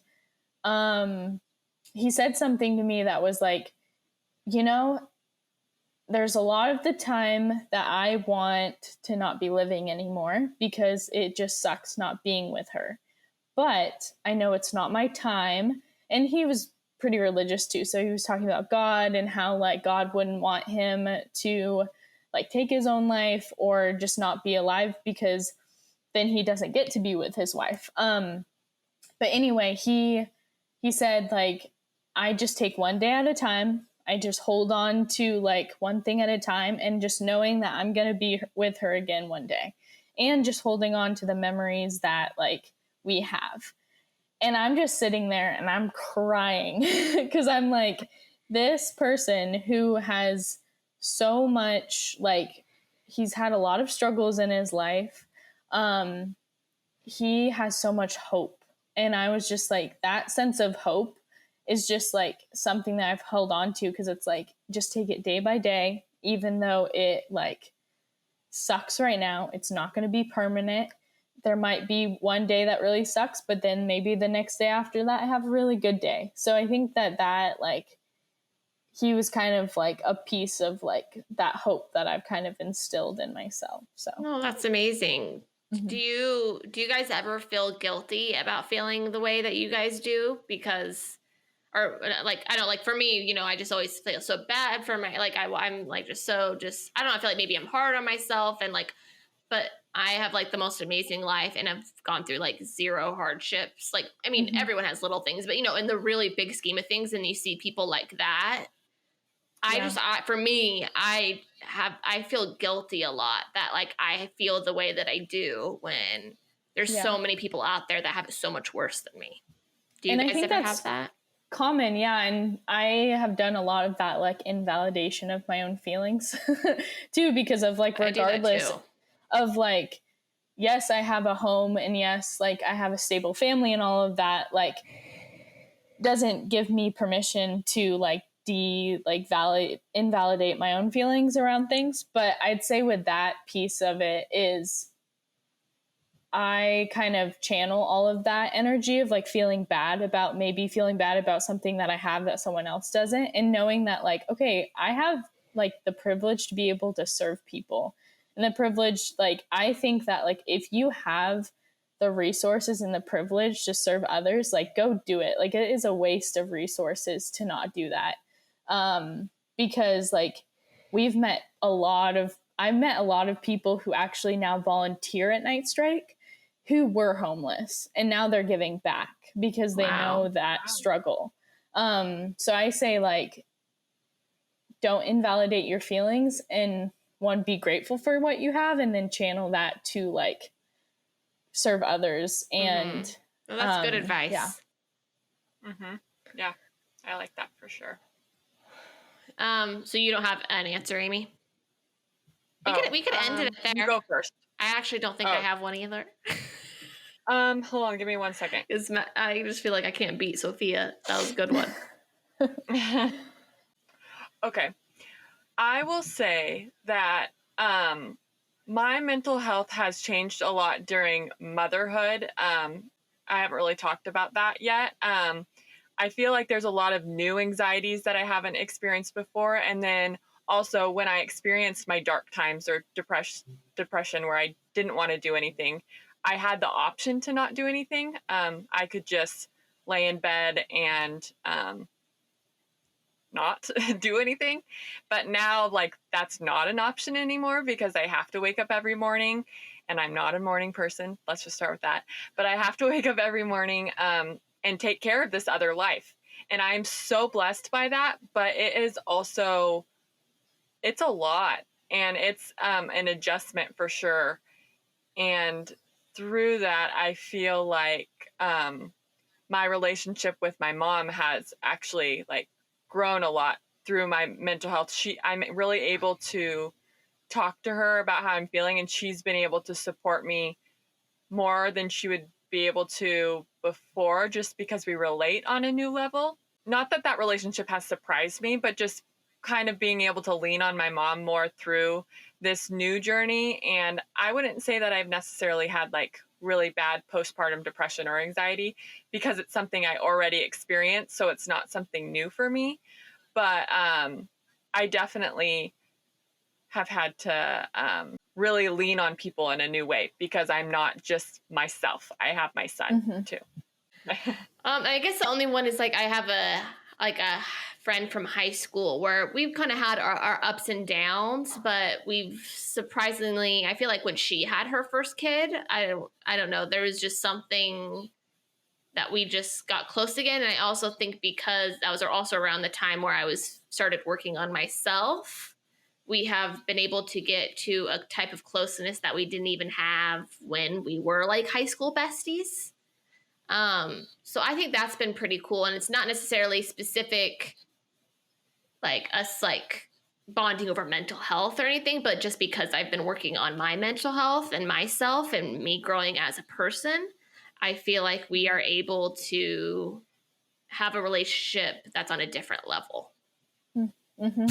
Speaker 3: he said something to me that was like, you know, there's a lot of the time that I want to not be living anymore because it just sucks not being with her. But I know it's not my time. And he was pretty religious too. So he was talking about God and how like God wouldn't want him to like take his own life or just not be alive because then he doesn't get to be with his wife. But anyway, he he said, like, I just take one day at a time. I just hold on to like one thing at a time, and just knowing that I'm going to be with her again one day, and just holding on to the memories that like we have. And I'm just sitting there and I'm crying because I'm like, this person who has so much, like, he's had a lot of struggles in his life. He has so much hope. And I was just like, that sense of hope is just like something that I've held on to, because it's like, just take it day by day, even though it like sucks right now. It's not going to be permanent. There might be one day that really sucks, but then maybe the next day after that I have a really good day. So I think that like he was kind of like a piece of like that hope that I've kind of instilled in myself. So
Speaker 2: oh, that's amazing. Mm-hmm. Do you guys ever feel guilty about feeling the way that you guys do? Because, or like, I don't, like for me, you know, I just always feel so bad for my, like, I'm like, I don't know, I feel like maybe I'm hard on myself, and like, but I have like the most amazing life, and I've gone through like zero hardships. Like, I mean, everyone has little things, but you know, in the really big scheme of things, and you see people like that, for me, I feel guilty a lot that like I feel the way that I do when there's so many people out there that have it so much worse than me. Do you guys ever have that?
Speaker 3: Common, yeah. And I have done a lot of that, like, invalidation of my own feelings too, because of like, regardless of like, yes, I have a home, and yes, like I have a stable family and all of that, like doesn't give me permission to like invalidate my own feelings around things. But I'd say with that piece of it is I kind of channel all of that energy of like feeling bad about something that I have that someone else doesn't, and knowing that like, okay, I have like the privilege to be able to serve people, and the privilege, like, I think that like if you have the resources and the privilege to serve others, like, go do it. Like, it is a waste of resources to not do that. Because like I've met a lot of people who actually now volunteer at Night Strike who were homeless, and now they're giving back because they know that struggle. So I say, like, don't invalidate your feelings, and be grateful for what you have, and then channel that to like serve others. And
Speaker 2: well, that's good advice.
Speaker 3: Yeah.
Speaker 1: Yeah, I like that for sure.
Speaker 2: So you don't have an answer, Amy? We could end it there.
Speaker 1: You go first.
Speaker 2: I actually don't think I have one either.
Speaker 1: Hold on, give me 1 second.
Speaker 2: I just feel like I can't beat Sophia. That was a good one.
Speaker 1: Okay. I will say that my mental health has changed a lot during motherhood. I haven't really talked about that yet. I feel like there's a lot of new anxieties that I haven't experienced before. And then also when I experienced my dark times or depression where I didn't want to do anything, I had the option to not do anything. I could just lay in bed and not do anything. But now, like, that's not an option anymore because I have to wake up every morning, and I'm not a morning person. Let's just start with that. But I have to wake up every morning and take care of this other life. And I'm so blessed by that. But it is also, it's a lot, and it's an adjustment for sure. And through that, I feel like my relationship with my mom has actually like grown a lot through my mental health. I'm really able to talk to her about how I'm feeling, and she's been able to support me more than she would be able to before, just because we relate on a new level. Not that that relationship has surprised me, but just kind of being able to lean on my mom more through this new journey. And I wouldn't say that I've necessarily had like really bad postpartum depression or anxiety, because it's something I already experienced. So it's not something new for me. But I definitely have had to really lean on people in a new way, because I'm not just myself. I have my son too.
Speaker 2: I guess the only one is like I have a friend from high school where we've kind of had our ups and downs, but we've surprisingly, I feel like when she had her first kid, I don't know, there was just something that we just got close again. And I also think because that was also around the time where I started working on myself, we have been able to get to a type of closeness that we didn't even have when we were like high school besties. So I think that's been pretty cool. And it's not necessarily specific, like us like bonding over mental health or anything, but just because I've been working on my mental health and myself and me growing as a person, I feel like we are able to have a relationship that's on a different level.
Speaker 3: Mm-hmm.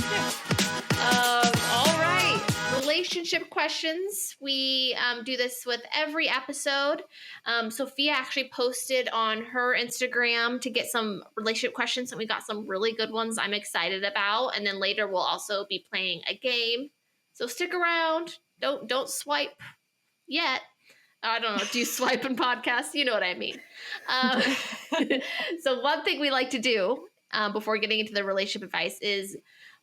Speaker 2: All right. Relationship questions. We do this with every episode. Sophia actually posted on her Instagram to get some relationship questions, and we got some really good ones I'm excited about. And then later we'll also be playing a game. So stick around. Don't swipe yet. I don't know. Do you swipe in podcasts? You know what I mean. So one thing we like to do before getting into the relationship advice is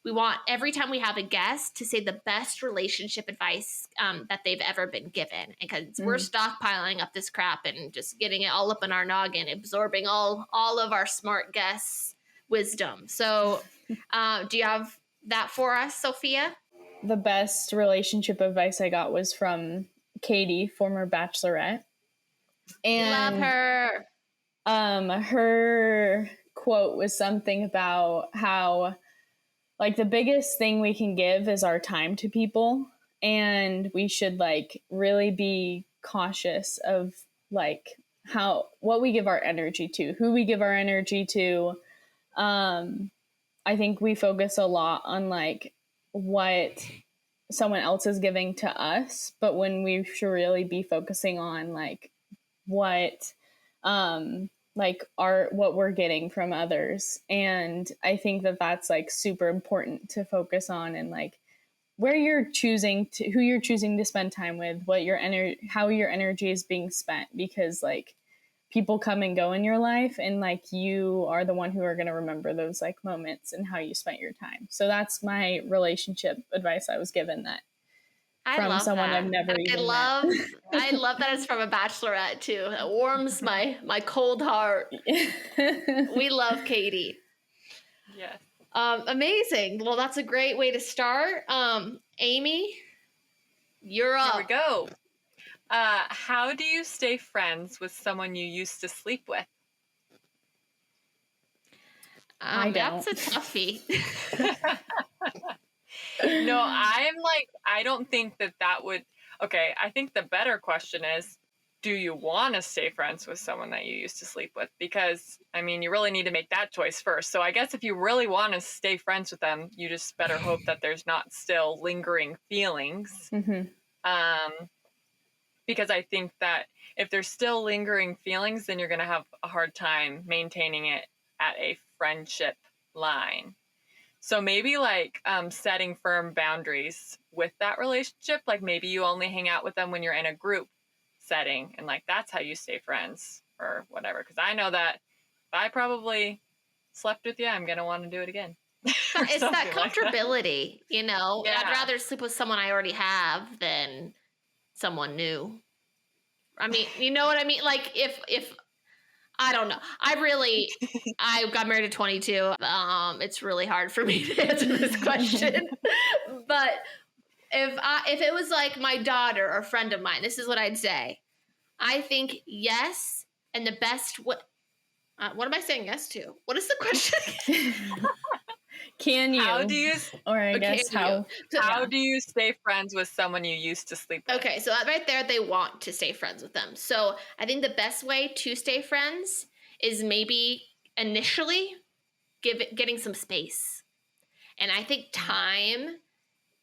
Speaker 2: we want every time we have a guest to say the best relationship advice that they've ever been given. Because we're stockpiling up this crap and just getting it all up in our noggin, absorbing all of our smart guests' wisdom. So do you have that for us, Sophia?
Speaker 3: The best relationship advice I got was from Katie, former Bachelorette. And
Speaker 2: love her.
Speaker 3: Her quote was something about how, like, the biggest thing we can give is our time to people, and we should like really be cautious of like what we give our energy to, who we give our energy to. I think we focus a lot on like what someone else is giving to us, but when we should really be focusing on like what what we're getting from others. And I think that that's like super important to focus on, and like who you're choosing to spend time with, how your energy is being spent, because like people come and go in your life, and like you are the one who are going to remember those like moments and how you spent your time. So that's my relationship advice I was given, that from someone I've never even met.
Speaker 2: I love that it's from a Bachelorette too. It warms my cold heart. We love Katie.
Speaker 1: Yes.
Speaker 2: Amazing. Well, that's a great way to start. Amy, you're up.
Speaker 1: Here we go. How do you stay friends with someone you used to sleep with?
Speaker 2: That's a toughie.
Speaker 1: No, I don't think that would. Okay, I think the better question is, do you want to stay friends with someone that you used to sleep with? Because, I mean, you really need to make that choice first. So I guess if you really want to stay friends with them, you just better hope that there's not still lingering feelings. Because I think that if there's still lingering feelings, then you're going to have a hard time maintaining it at a friendship line. So maybe like setting firm boundaries with that relationship. Like maybe you only hang out with them when you're in a group setting, and like that's how you stay friends or whatever. Because I know that if I probably slept with you, I'm going to want to do it again.
Speaker 2: It's that comfortability, like you know?
Speaker 1: Yeah.
Speaker 2: I'd rather sleep with someone I already have than someone new. I mean, you know what I mean? Like if I don't know. I got married at 22. It's really hard for me to answer this question. But if it was like my daughter or a friend of mine, this is what I'd say. I think yes, and the best what am I saying yes to? What is the question?
Speaker 3: Can you?
Speaker 1: How do you?
Speaker 3: Or I guess how?
Speaker 1: How do you stay friends with someone you used to sleep with?
Speaker 2: Okay, so that right there, they want to stay friends with them. So I think the best way to stay friends is maybe initially getting some space. And I think time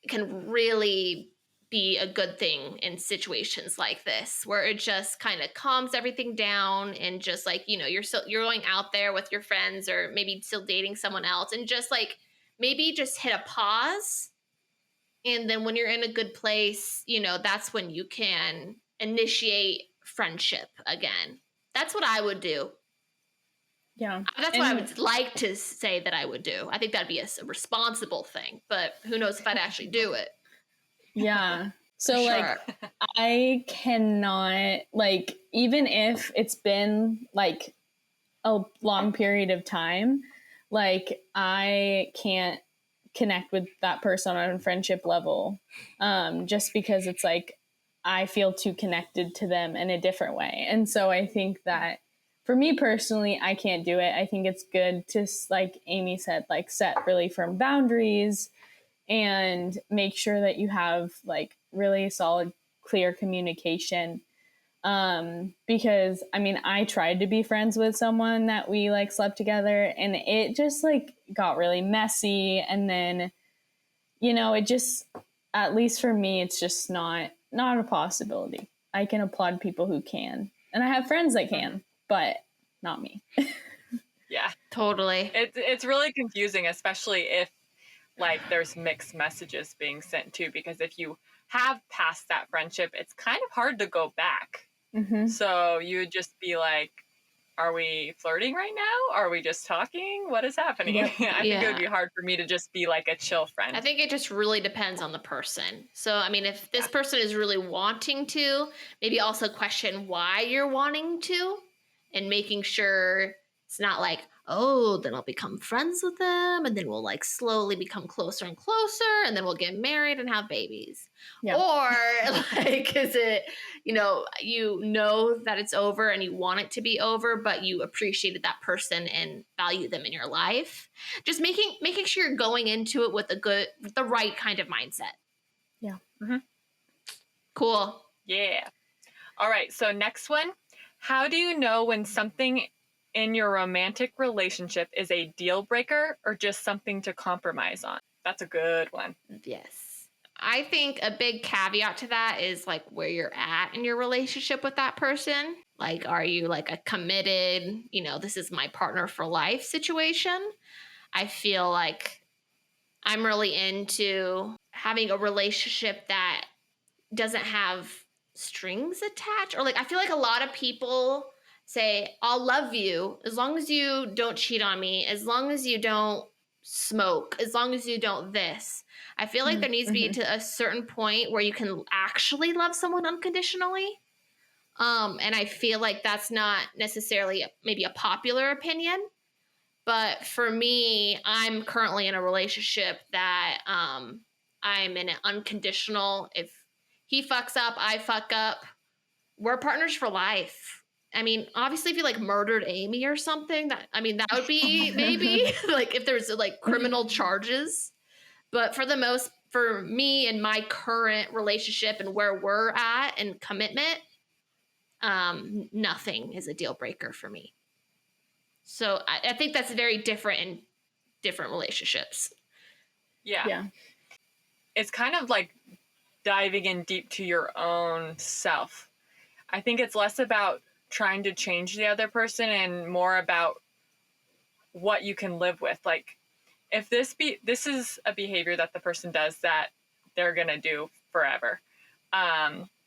Speaker 2: can really be a good thing in situations like this, where it just kind of calms everything down, and just like, you know, you're going out there with your friends, or maybe still dating someone else, and just like maybe just hit a pause. And then when you're in a good place, you know, that's when you can initiate friendship again. That's what I would do.
Speaker 3: Yeah.
Speaker 2: That's what I would like to say that I would do. I think that'd be a responsible thing, but who knows if I'd actually do it.
Speaker 3: Yeah. So like, I cannot, like, even if it's been like a long period of time, like I can't connect with that person on a friendship level, just because it's like I feel too connected to them in a different way. And so I think that for me personally, I can't do it. I think it's good to, like Amy said, like set really firm boundaries and make sure that you have like really solid, clear communication. Because I mean, I tried to be friends with someone that we like slept together, and it just like got really messy. And then, you know, it just, at least for me, it's just not a possibility. I can applaud people who can, and I have friends that can, but not me.
Speaker 1: Yeah,
Speaker 2: totally.
Speaker 1: It's really confusing, especially if like there's mixed messages being sent too, because if you have passed that friendship, it's kind of hard to go back.
Speaker 3: Mm-hmm.
Speaker 1: So you would just be like, are we flirting right now? Are we just talking? What is happening? Yep. I think it would be hard for me to just be like a chill friend.
Speaker 2: I think it just really depends on the person. So, I mean, if this person is really wanting to, maybe also question why you're wanting to, and making sure it's not like, oh, then I'll become friends with them, and then we'll like slowly become closer and closer, and then we'll get married and have babies. Yep. Or like, is it, you know that it's over and you want it to be over, but you appreciated that person and value them in your life. Just making sure you're going into it with the right kind of mindset.
Speaker 3: Yeah.
Speaker 1: Mm-hmm.
Speaker 2: Cool.
Speaker 1: Yeah. All right. So next one, how do you know when something in your romantic relationship is a deal breaker or just something to compromise on? That's a good one.
Speaker 2: Yes. I think a big caveat to that is like where you're at in your relationship with that person. Like, are you like a committed, this is my partner for life situation? I feel like I'm really into having a relationship that doesn't have strings attached. Or like, I feel like a lot of people say, I'll love you as long as you don't cheat on me, as long as you don't smoke, as long as you don't this. I feel like there needs to be to a certain point where you can actually love someone unconditionally. And I feel like that's not necessarily maybe a popular opinion, but for me, I'm currently in a relationship that I'm in an unconditional. If he fucks up, I fuck up. We're partners for life. I mean, obviously, if you like murdered Amy or something, that would be maybe like if there's like criminal charges. But for me and my current relationship and where we're at and commitment, nothing is a deal breaker for me. So I think that's very different in different relationships.
Speaker 1: Yeah. It's kind of like diving in deep to your own self. I think it's less about trying to change the other person and more about what you can live with. Like, if this is a behavior that the person does that they're going to do forever,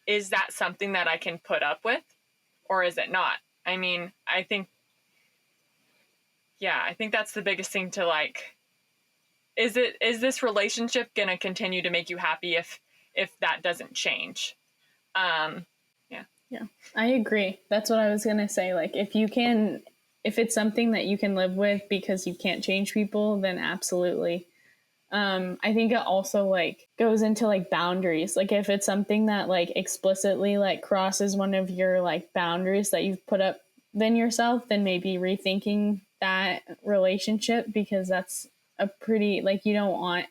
Speaker 1: is that something that I can put up with, or is it not? I mean, I think that's the biggest thing to like, is this relationship going to continue to make you happy if that doesn't change?
Speaker 3: Yeah, I agree. That's what I was going to say. Like, if it's something that you can live with because you can't change people, then absolutely. I think it also like goes into like boundaries. Like if it's something that like explicitly like crosses one of your like boundaries that you've put up then yourself, then maybe rethinking that relationship, because that's a pretty, like, you don't want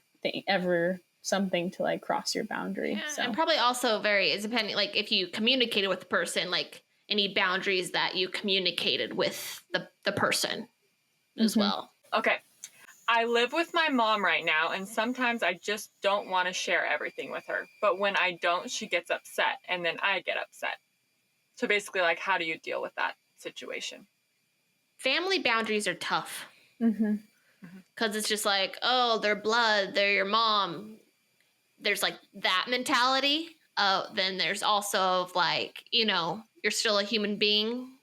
Speaker 3: ever something to like cross your boundary.
Speaker 2: Yeah,
Speaker 3: so.
Speaker 2: And probably also is depending, like if you communicated with the person, like any boundaries that you communicated with the person as well.
Speaker 1: Okay. I live with my mom right now, and sometimes I just don't want to share everything with her. But when I don't, she gets upset, and then I get upset. So basically, like, how do you deal with that situation?
Speaker 2: Family boundaries are tough. Because it's just like, oh, they're blood, they're your mom. There's like that mentality. Then there's also like, you're still a human being.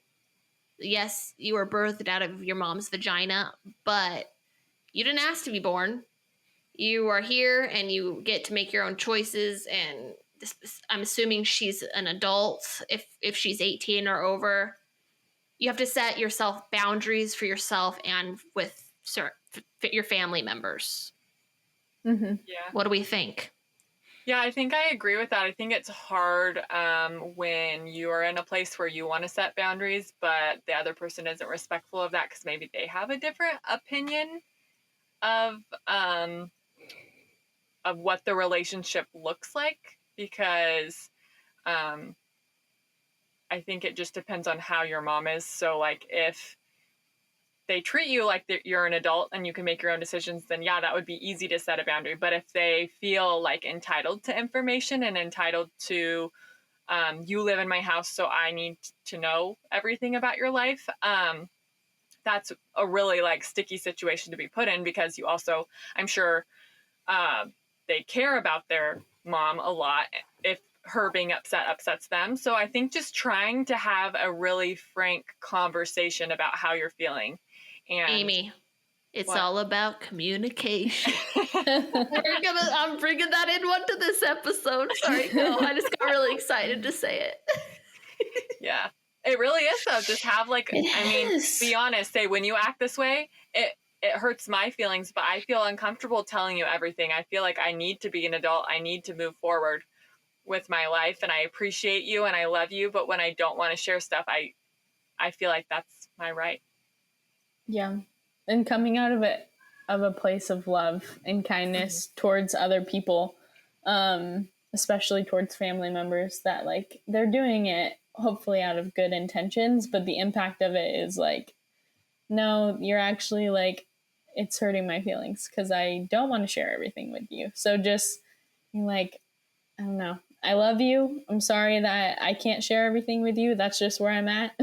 Speaker 2: Yes, you were birthed out of your mom's vagina, but you didn't ask to be born. You are here and you get to make your own choices. And I'm assuming she's an adult. If she's 18 or over, you have to set yourself boundaries for yourself and with your family members.
Speaker 1: Yeah.
Speaker 2: What do we think?
Speaker 1: Yeah, I think I agree with that. I think it's hard when you are in a place where you want to set boundaries, but the other person isn't respectful of that because maybe they have a different opinion of what the relationship looks like. Because I think it just depends on how your mom is. So, like, if they treat you like you're an adult and you can make your own decisions, then yeah, that would be easy to set a boundary. But if they feel like entitled to information and entitled to, you live in my house, so I need to know everything about your life, that's a really like sticky situation to be put in, because you also, I'm sure, they care about their mom a lot. If her being upset upsets them. So I think just trying to have a really frank conversation about how you're feeling. And
Speaker 2: Amy, it's all about communication. I'm bringing that into this episode. Sorry, no, I just got really excited to say it.
Speaker 1: Yeah, it really is though. Just have be honest. Say, when you act this way, it hurts my feelings, but I feel uncomfortable telling you everything. I feel like I need to be an adult. I need to move forward with my life, and I appreciate you and I love you, but when I don't want to share stuff, I feel like that's my right.
Speaker 3: Yeah. And coming out of it, of a place of love and kindness towards other people, especially towards family members, that like they're doing it hopefully out of good intentions, but the impact of it is like, no, you're actually like, it's hurting my feelings because I don't want to share everything with you. So just like, I don't know. I love you. I'm sorry that I can't share everything with you. That's just where I'm at.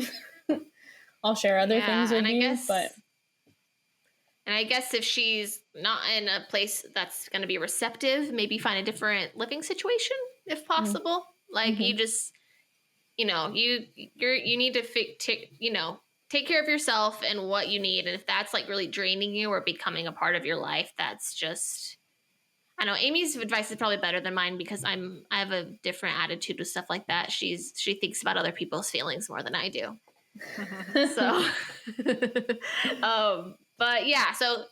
Speaker 3: I'll share other things with you, but.
Speaker 2: And I guess if she's not in a place that's going to be receptive, maybe find a different living situation if possible. Like you just, you need to take care of yourself and what you need. And if that's like really draining you or becoming a part of your life, that's just, I know Amy's advice is probably better than mine because I have a different attitude with stuff like that. She thinks about other people's feelings more than I do. So, but yeah, so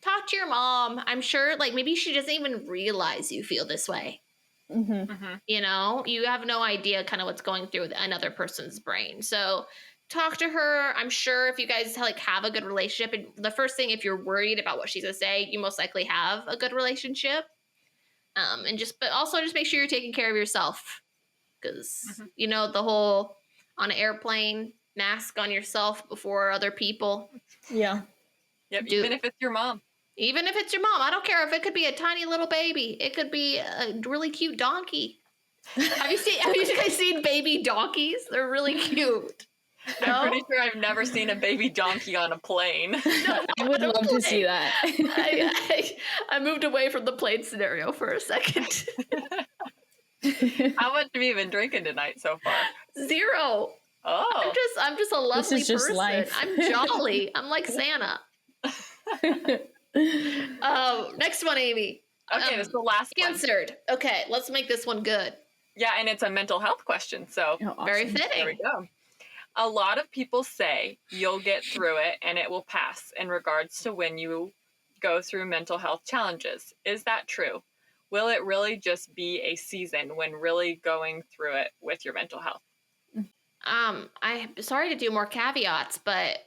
Speaker 2: talk to your mom. I'm sure like maybe she doesn't even realize you feel this way. You know, you have no idea kind of what's going through another person's brain. So talk to her. I'm sure if you guys like have a good relationship, and the first thing, if you're worried about what she's gonna say, you most likely have a good relationship. But also just make sure you're taking care of yourself, because the whole on an airplane, mask on yourself before other people.
Speaker 3: Yeah.
Speaker 1: Yep. Even if it's your mom.
Speaker 2: Even if it's your mom, I don't care if it could be a tiny little baby. It could be a really cute donkey. Have you guys seen baby donkeys? They're really cute. No?
Speaker 1: I'm pretty sure I've never seen a baby donkey on a plane.
Speaker 3: No, I would love to see that.
Speaker 2: I moved away from the plane scenario for a second.
Speaker 1: How much have you been drinking tonight so far?
Speaker 2: 0.
Speaker 1: Oh.
Speaker 2: I'm just a lovely person.
Speaker 3: Life.
Speaker 2: I'm jolly. I'm like Santa. Next one, Amy.
Speaker 1: Okay, this is the last one.
Speaker 2: Answered. Okay, let's make this one good.
Speaker 1: Yeah, and it's a mental health question, so
Speaker 3: awesome.
Speaker 2: Very fitting.
Speaker 1: There we go. A lot of people say you'll get through it and it will pass in regards to when you go through mental health challenges. Is that true? Will it really just be a season when really going through it with your mental health?
Speaker 2: I'm sorry to do more caveats, but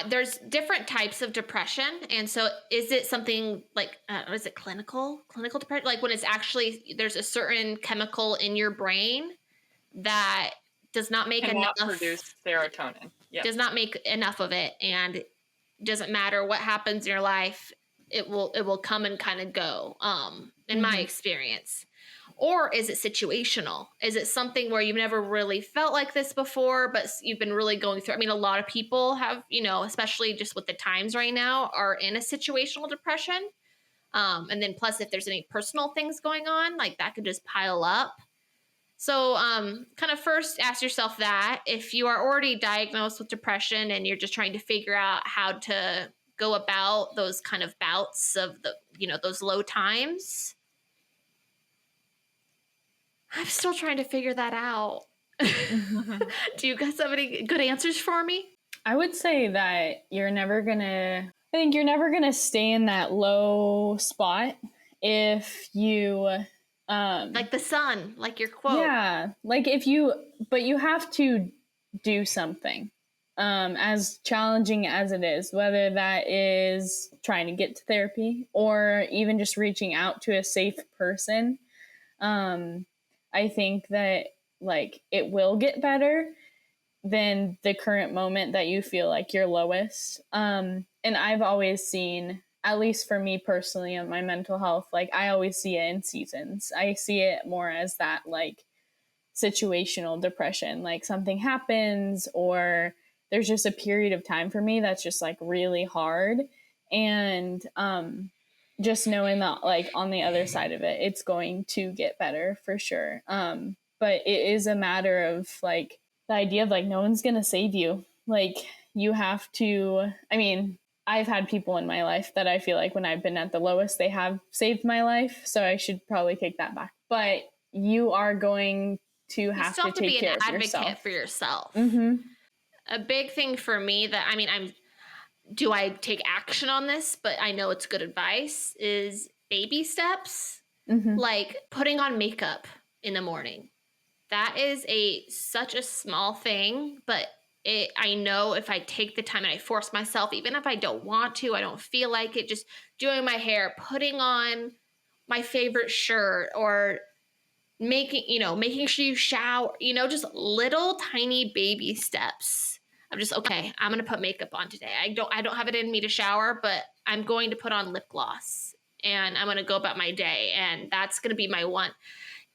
Speaker 2: there's different types of depression. And so is it something like, is it clinical depression? Like when it's actually, there's a certain chemical in your brain that does not make enough.
Speaker 1: Produce serotonin. Yep.
Speaker 2: Does not make enough of it. And it doesn't matter what happens in your life. It will come and kind of go, in my experience. Or is it situational? Is it something where you've never really felt like this before, but you've been really going through? I mean, a lot of people have, especially just with the times right now, are in a situational depression. And then plus, if there's any personal things going on, like that could just pile up. So kind of first ask yourself that if you are already diagnosed with depression and you're just trying to figure out how to go about those kind of bouts of those low times. I'm still tring to figure that out. Do you guys have any good answers for me?
Speaker 3: I would say that you're never gonna stay in that low spot if you
Speaker 2: like the sun, like your quote.
Speaker 3: Yeah, like but you have to do something, as challenging as it is, whether that is trying to get to therapy or even just reaching out to a safe person. I think that like it will get better than the current moment that you feel like you're lowest. And I've always seen, at least for me personally, in my mental health, like I always see it in seasons. I see it more as that like situational depression, like something happens or there's just a period of time for me that's just like really hard. And just knowing that like on the other side of it, it's going to get better for sure. But it is a matter of like the idea of like no one's gonna save you. Like you have to, I mean, I've had people in my life that I feel like when I've been at the lowest, they have saved my life. So I should probably take that back. But you are going to have to take care of yourself. You still have to be an advocate
Speaker 2: for yourself.
Speaker 3: Mm-hmm.
Speaker 2: A big thing for me that, I mean, do I take action on this? But I know it's good advice is baby steps, like putting on makeup in the morning. That is such a small thing, but I know if I take the time and I force myself, even if I don't want to, I don't feel like it, just doing my hair, putting on my favorite shirt, or making sure you shower, just little tiny baby steps. I'm just, okay, I'm going to put makeup on today. I don't have it in me to shower, but I'm going to put on lip gloss and I'm going to go about my day. And that's going to be my one.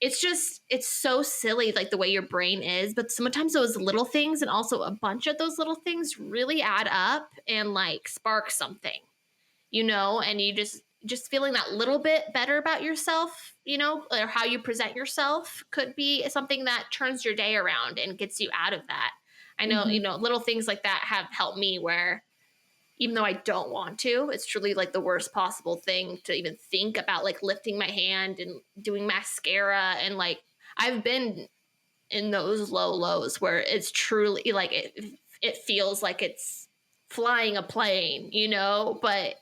Speaker 2: It's so silly, like the way your brain is, but sometimes those little things and also a bunch of those little things really add up and like spark something, and you just feeling that little bit better about yourself, or how you present yourself could be something that turns your day around and gets you out of that. I know, little things like that have helped me where even though I don't want to, it's truly like the worst possible thing to even think about, like lifting my hand and doing mascara. And like, I've been in those lows where it's truly like, it feels like it's flying a plane, but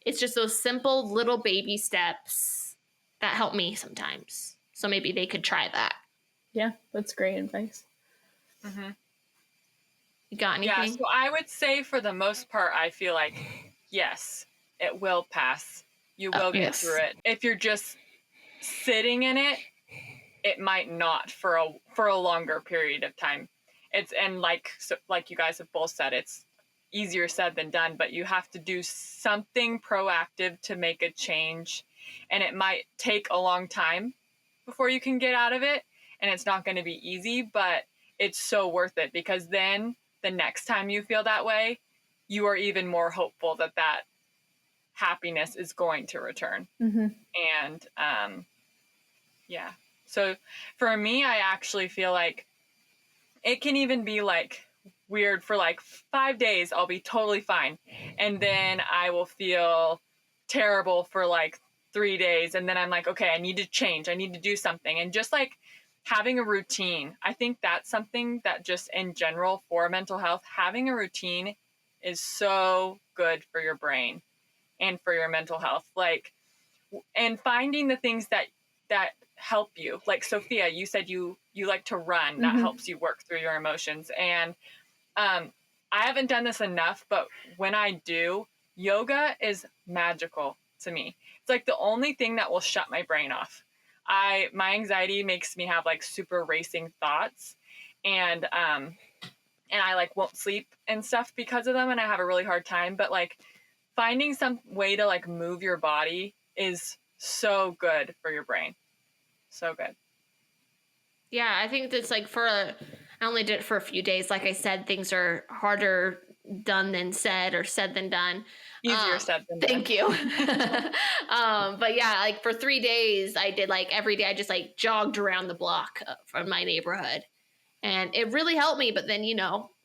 Speaker 2: it's just those simple little baby steps that help me sometimes. So maybe they could try that.
Speaker 3: Yeah, that's great advice.
Speaker 1: Mm-hmm.
Speaker 2: You got anything?
Speaker 1: Yeah, so I would say for the most part, I feel like, yes, it will pass. You will get through it. If you're just sitting in it, it might not for a longer period of time. And like you guys have both said, it's easier said than done, but you have to do something proactive to make a change. And it might take a long time before you can get out of it. And it's not going to be easy, but it's so worth it, because then the next time you feel that way, you are even more hopeful that happiness is going to return.
Speaker 3: Mm-hmm.
Speaker 1: And yeah. So for me, I actually feel like it can even be like weird for like 5 days. I'll be totally fine. And then I will feel terrible for like 3 days. And then I'm like, okay, I need to change. I need to do something. And just like having a routine, I think that's something that just in general for mental health, having a routine is so good for your brain and for your mental health. Like, and finding the things that help you. Like Sophia, you said you like to run. That helps you work through your emotions. And I haven't done this enough, but when I do, yoga is magical to me. It's like the only thing that will shut my brain off. My anxiety makes me have like super racing thoughts, and I like won't sleep and stuff because of them, and I have a really hard time. But like finding some way to like move your body is so good for your brain. So good.
Speaker 2: Yeah, I think that's like I only did it for a few days. Like I said, things are harder done than said, or said than done.
Speaker 1: Easier said than done.
Speaker 2: Thank you. But yeah, like for 3 days, I did like every day, I just like jogged around the block from my neighborhood. And it really helped me. But then,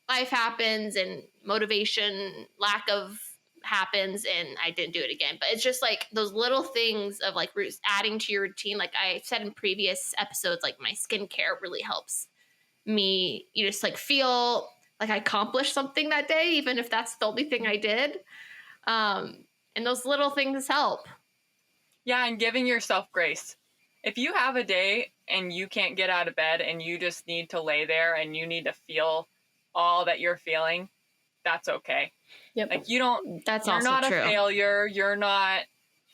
Speaker 2: life happens and motivation, lack of happens, and I didn't do it again. But it's just like those little things of like adding to your routine. Like I said in previous episodes, like my skincare really helps me, just like feel like I accomplished something that day, even if that's the only thing I did. And those little things help.
Speaker 1: Yeah, and giving yourself grace. If you have a day and you can't get out of bed and you just need to lay there and you need to feel all that you're feeling, that's okay.
Speaker 3: Yep.
Speaker 1: Like you're not
Speaker 2: true.
Speaker 1: A failure. You're not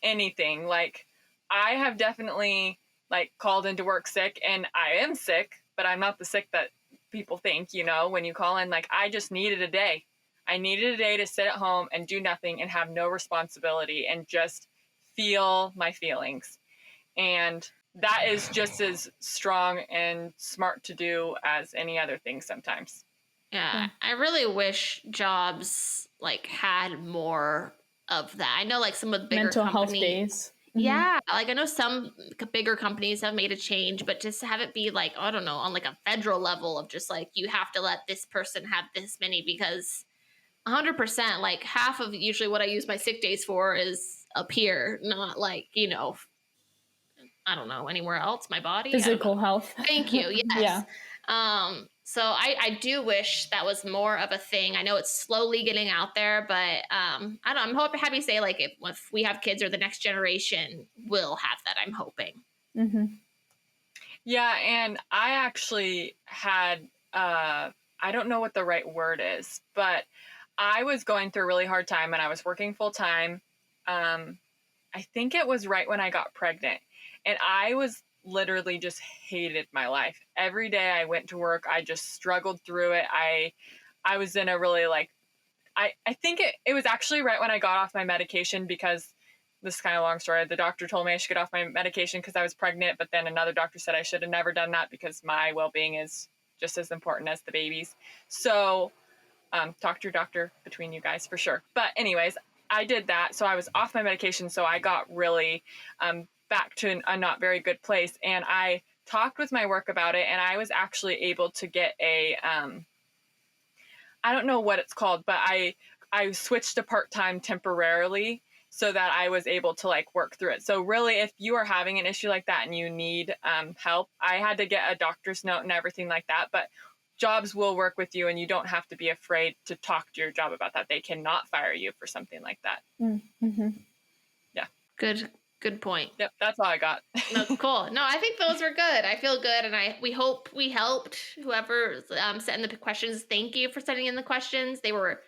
Speaker 1: anything. Like I have definitely like called into work sick, and I am sick, but I'm not the sick that people think, you know, when you call in. Like I just needed a day. I needed a day to sit at home and do nothing and have no responsibility and just feel my feelings. And that is just as strong and smart to do as any other thing sometimes.
Speaker 2: Yeah, I really wish jobs like had more of that. I know like some of the bigger
Speaker 3: mental
Speaker 2: companies,
Speaker 3: health days.
Speaker 2: Yeah, like I know some bigger companies have made a change, but just have it be like, I don't know, on like a federal level of just like you have to let this person have this many, because 100%, like half of usually what I use my sick days for is up here, not like, you know, I don't know, anywhere else, my body.
Speaker 3: Physical health.
Speaker 2: Thank you. Yes.
Speaker 3: Yeah.
Speaker 2: So I do wish that was more of a thing. I know it's slowly getting out there, but I don't know, I'm happy to say like if we have kids or the next generation will have that, I'm hoping.
Speaker 3: Mm-hmm.
Speaker 1: Yeah, and I actually had, I don't know what the right word is, but I was going through a really hard time and I was working full time. I think it was right when I got pregnant, and I was literally just hated my life. Every day I went to work, I just struggled through it. I was in a really like, I think it was actually right when I got off my medication, because this is kind of a long story. The doctor told me I should get off my medication because I was pregnant, but then another doctor said I should have never done that because my well-being is just as important as the baby's. So talk to your doctor between you guys for sure. But anyways, I did that. So I was off my medication. So I got really back to a not very good place. And I talked with my work about it. And I was actually able to get a, I don't know what it's called, but I switched to part-time temporarily so that I was able to like work through it. So really, if you are having an issue like that and you need help, I had to get a doctor's note and everything like that. But jobs will work with you, and you don't have to be afraid to talk to your job about that. They cannot fire you for something like that.
Speaker 3: Mm-hmm.
Speaker 1: Yeah.
Speaker 2: Good point.
Speaker 1: Yep, that's all I got.
Speaker 2: No, cool. No, I think those were good. I feel good, and we hope we helped whoever sent in the questions. Thank you for sending in the questions. They were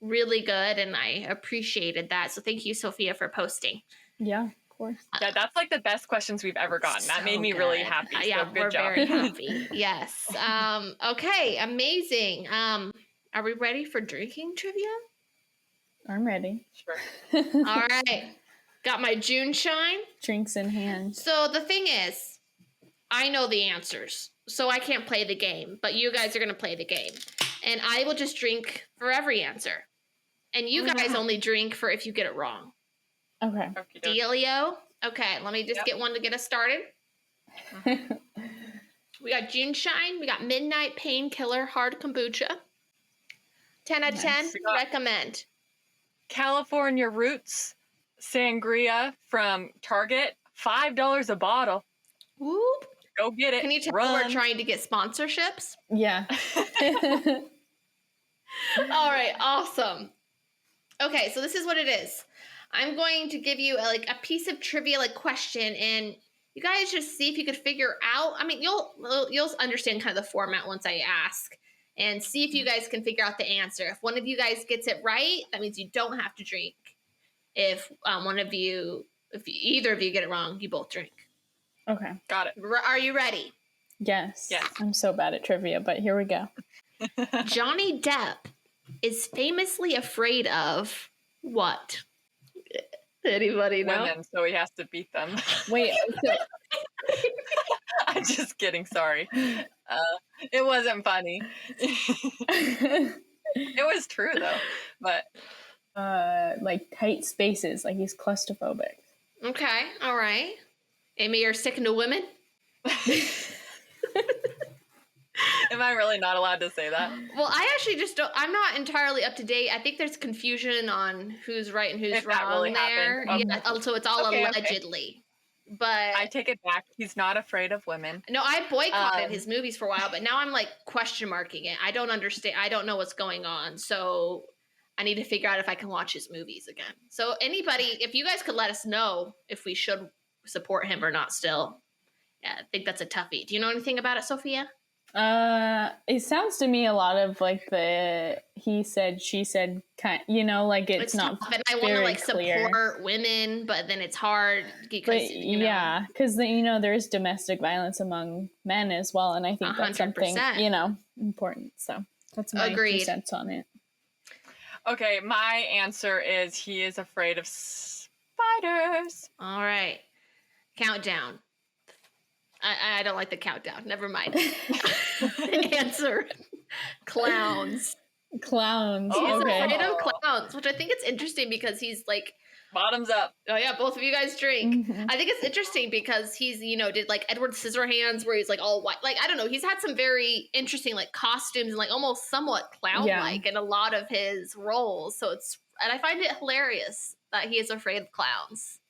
Speaker 2: really good, and I appreciated that. So thank you, Sophia, for posting.
Speaker 3: Yeah, of course.
Speaker 1: Yeah, that's like the best questions we've ever gotten. That made me really happy. So
Speaker 2: yeah,
Speaker 1: good
Speaker 2: we're
Speaker 1: job.
Speaker 2: very happy. Yes. Okay, amazing. Are we ready for drinking trivia?
Speaker 3: I'm ready.
Speaker 1: Sure.
Speaker 2: All right. Got my June shine.
Speaker 3: Drinks in hand.
Speaker 2: So the thing is, I know the answers, so I can't play the game, but you guys are going to play the game. And I will just drink for every answer. And you guys only drink for if you get it wrong.
Speaker 3: Okay.
Speaker 2: Dealio? Okay, let me just get one to get us started. We got June shine. We got Midnight Painkiller Hard Kombucha. 10 out of 10, recommend.
Speaker 1: California Roots Sangria from Target, $5 a bottle.
Speaker 2: Whoop.
Speaker 1: Go get it.
Speaker 2: Can you tell we're trying to get sponsorships?
Speaker 3: Yeah.
Speaker 2: All right, awesome. Okay, so this is what it is. I'm going to give you a piece of trivia question, and you guys just see if you could figure out. I mean, you'll understand kind of the format once I ask, and see if you guys can figure out the answer. If one of you guys gets it right, that means you don't have to drink. If either of you get it wrong, you both drink.
Speaker 3: Okay.
Speaker 1: Got it.
Speaker 2: Are you ready?
Speaker 3: Yes.
Speaker 1: Yes.
Speaker 3: I'm so bad at trivia, but here we go.
Speaker 2: Johnny Depp is famously afraid of what? Anybody know?
Speaker 1: Women, so he has to beat them.
Speaker 3: Wait.
Speaker 1: I'm just kidding. Sorry. It wasn't funny. It was true though, but
Speaker 3: like tight spaces, like he's claustrophobic.
Speaker 2: Okay, all right. Amy, you're sticking to women?
Speaker 1: Am I really not allowed to say that?
Speaker 2: Well, I actually just don't. I'm not entirely up to date. I think there's confusion on who's right and who's wrong
Speaker 1: really
Speaker 2: there.
Speaker 1: Okay.
Speaker 2: Yeah, so it's all allegedly. but
Speaker 1: I take it back. He's not afraid of women.
Speaker 2: No, I boycotted his movies for a while, but now I'm like question marking it. I don't understand. I don't know what's going on. So I need to figure out if I can watch his movies again. So anybody, if you guys could let us know if we should support him or not still. Yeah, I think that's a toughie. Do you know anything about it, Sophia?
Speaker 3: It sounds to me a lot of like the he said, she said kind, like it's not
Speaker 2: tough, and I want to like support women, but then it's hard because
Speaker 3: yeah, because there's domestic violence among men as well, and I think 100%. That's something important. So that's my 2 cents on it.
Speaker 1: Okay, my answer is he is afraid of spiders.
Speaker 2: All right, countdown. I don't like the countdown. Never mind. Answer. Clowns.
Speaker 3: He's
Speaker 2: afraid of clowns, which I think it's interesting because he's like...
Speaker 1: Bottoms up.
Speaker 2: Oh, yeah, both of you guys drink. Mm-hmm. I think it's interesting because he's, did like Edward Scissorhands where he's like all white. Like, I don't know. He's had some very interesting like costumes and like almost somewhat clown-like in a lot of his roles. So and I find it hilarious that he is afraid of clowns.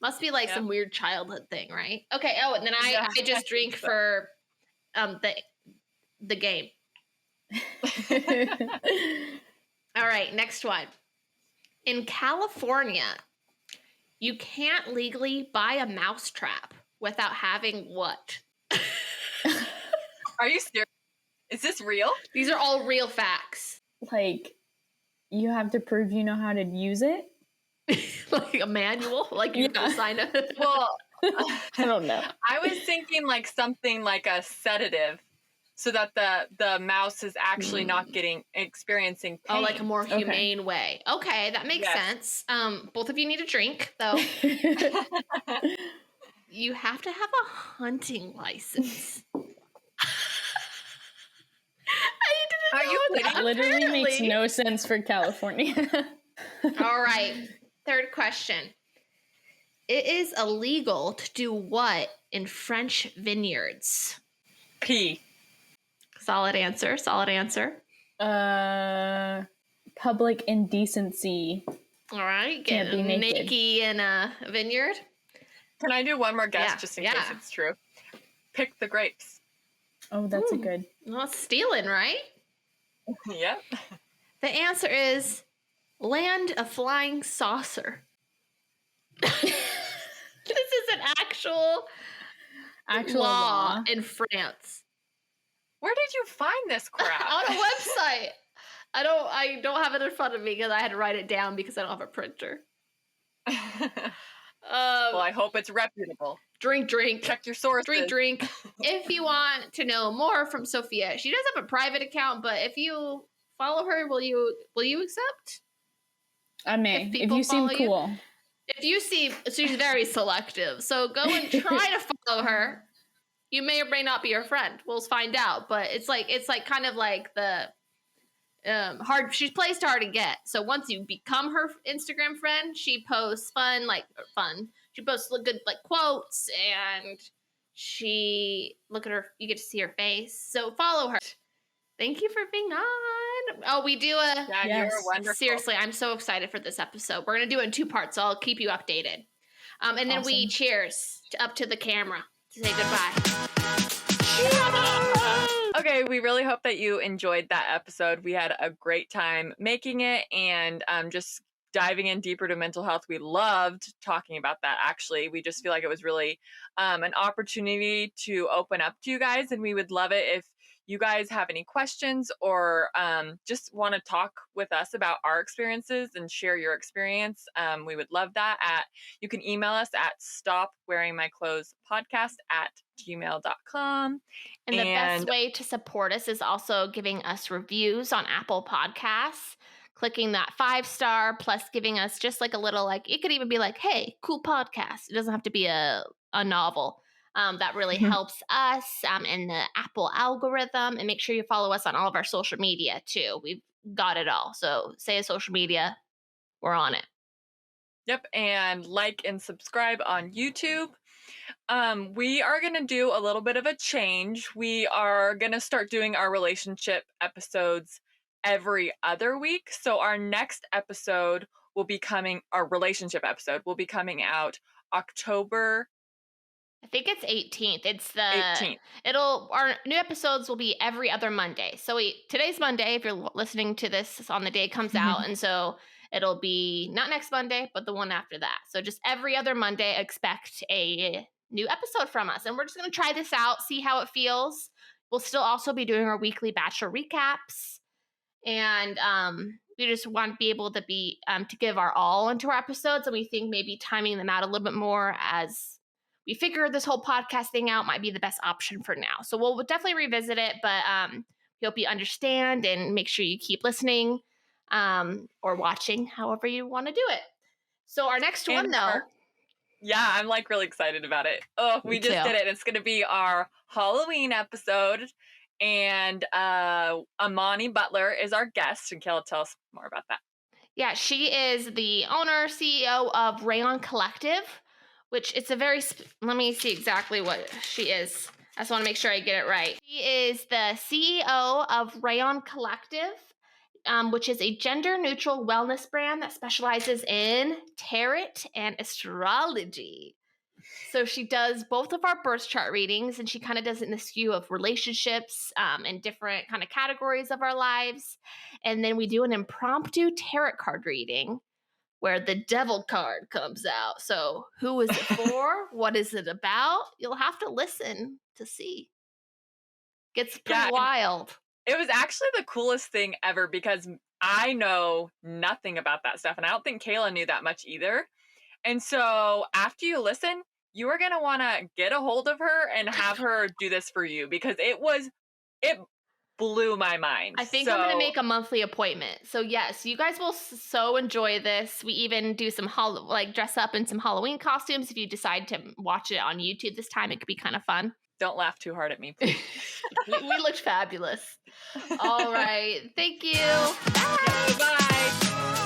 Speaker 2: Must be like some weird childhood thing, right? Okay. Oh, and then I just drink for the game. All right, next one. In California, you can't legally buy a mousetrap without having what?
Speaker 1: Are you serious? Is this real?
Speaker 2: These are all real facts.
Speaker 3: Like, you have to prove you know how to use it?
Speaker 2: Like a manual? Like you can sign up?
Speaker 1: Well,
Speaker 3: I don't know.
Speaker 1: I was thinking like something like a sedative so that the mouse is actually not experiencing pain.
Speaker 2: Oh, like a more humane way. Okay, that makes sense. Both of you need a drink, though. You have to have a hunting license.
Speaker 1: Are you kidding?
Speaker 3: That literally makes no sense for California.
Speaker 2: All right. Third question. It is illegal to do what in French vineyards?
Speaker 1: Pee.
Speaker 2: Solid answer.
Speaker 3: Public indecency.
Speaker 2: All right. Get naked in a vineyard.
Speaker 1: Can I do one more guess just in case it's true? Pick the grapes.
Speaker 3: Oh, that's a good.
Speaker 2: Well, it's stealing, right?
Speaker 1: Yep.
Speaker 2: The answer is land a flying saucer. This is an actual law in France.
Speaker 1: Where did you find this crap?
Speaker 2: On a website. I don't have it in front of me because I had to write it down because I don't have a printer.
Speaker 1: Well, I hope it's reputable.
Speaker 2: Drink.
Speaker 1: Check your sources.
Speaker 2: Drink. If you want to know more from Sophia, she does have a private account, but if you follow her, will you accept?
Speaker 3: I may. If you seem cool.
Speaker 2: If you see, she's very selective. So go and try to follow her. You may or may not be her friend. We'll find out. But it's like kind of like the hard. She plays hard to get. So once you become her Instagram friend, she posts fun. She posts good like quotes, and look at her. You get to see her face. So follow her. Thank you for being on. Oh, we do a...
Speaker 1: Yeah, you're wonderful.
Speaker 2: Seriously, I'm so excited for this episode. We're going to do it in 2 parts, so I'll keep you updated. And then we cheers up to the camera to say goodbye.
Speaker 1: Okay, we really hope that you enjoyed that episode. We had a great time making it and just diving in deeper to mental health. We loved talking about that, actually. We just feel like it was really an opportunity to open up to you guys, and we would love it if you guys have any questions or just want to talk with us about our experiences and share your experience. We would love that. You can email us at stopwearingmyclothespodcast@gmail.com.
Speaker 2: And the best way to support us is also giving us reviews on Apple Podcasts, clicking that 5-star, plus giving us just like a little, like, it could even be like, hey, cool podcast. It doesn't have to be a novel. That really helps us in the Apple algorithm. And make sure you follow us on all of our social media too. We've got it all. So say a social media, we're on it.
Speaker 1: Yep. And like and subscribe on YouTube. We are going to do a little bit of a change. We are going to start doing our relationship episodes every other week. So our next episode will be our relationship episode will be coming out October
Speaker 2: I think it's 18th. It's the
Speaker 1: 18th.
Speaker 2: Our new episodes will be every other Monday. So today's Monday, if you're listening to this on the day it comes out. And so it'll be not next Monday, but the one after that. So just every other Monday, expect a new episode from us. And we're just going to try this out, see how it feels. We'll still also be doing our weekly Bachelor recaps. And we just want to be able to to give our all into our episodes. And we think maybe timing them out a little bit more as we figure this whole podcast thing out might be the best option for now. So we'll definitely revisit it, but hope you understand and make sure you keep listening or watching, however you want to do it. So our next one, though.
Speaker 1: Yeah, I'm like really excited about it. Oh, we just did it. It's going to be our Halloween episode. And Amani Butler is our guest. And Kayla, tell us more about that.
Speaker 2: Yeah, she is the owner, CEO of Rayon Collective, which it's a very, let me see exactly what she is. I just want to make sure I get it right. She is the CEO of Rayon Collective, which is a gender-neutral wellness brand that specializes in tarot and astrology. So she does both of our birth chart readings, and she kind of does it in the skew of relationships and different kind of categories of our lives. And then we do an impromptu tarot card reading where the devil card comes out. So who is it for? What is it about? You'll have to listen to see. Gets pretty wild.
Speaker 1: It was actually the coolest thing ever because I know nothing about that stuff. And I don't think Kayla knew that much either. And so after you listen, you are going to want to get a hold of her and have her do this for you because it blew my mind.
Speaker 2: I think I'm going to make a monthly appointment. So yes, you guys will so enjoy this. We even do some dress up in some Halloween costumes. If you decide to watch it on YouTube this time, it could be kind of fun.
Speaker 1: Don't laugh too hard at me, please.
Speaker 2: we looked fabulous. All right. Thank you.
Speaker 1: Bye. Bye.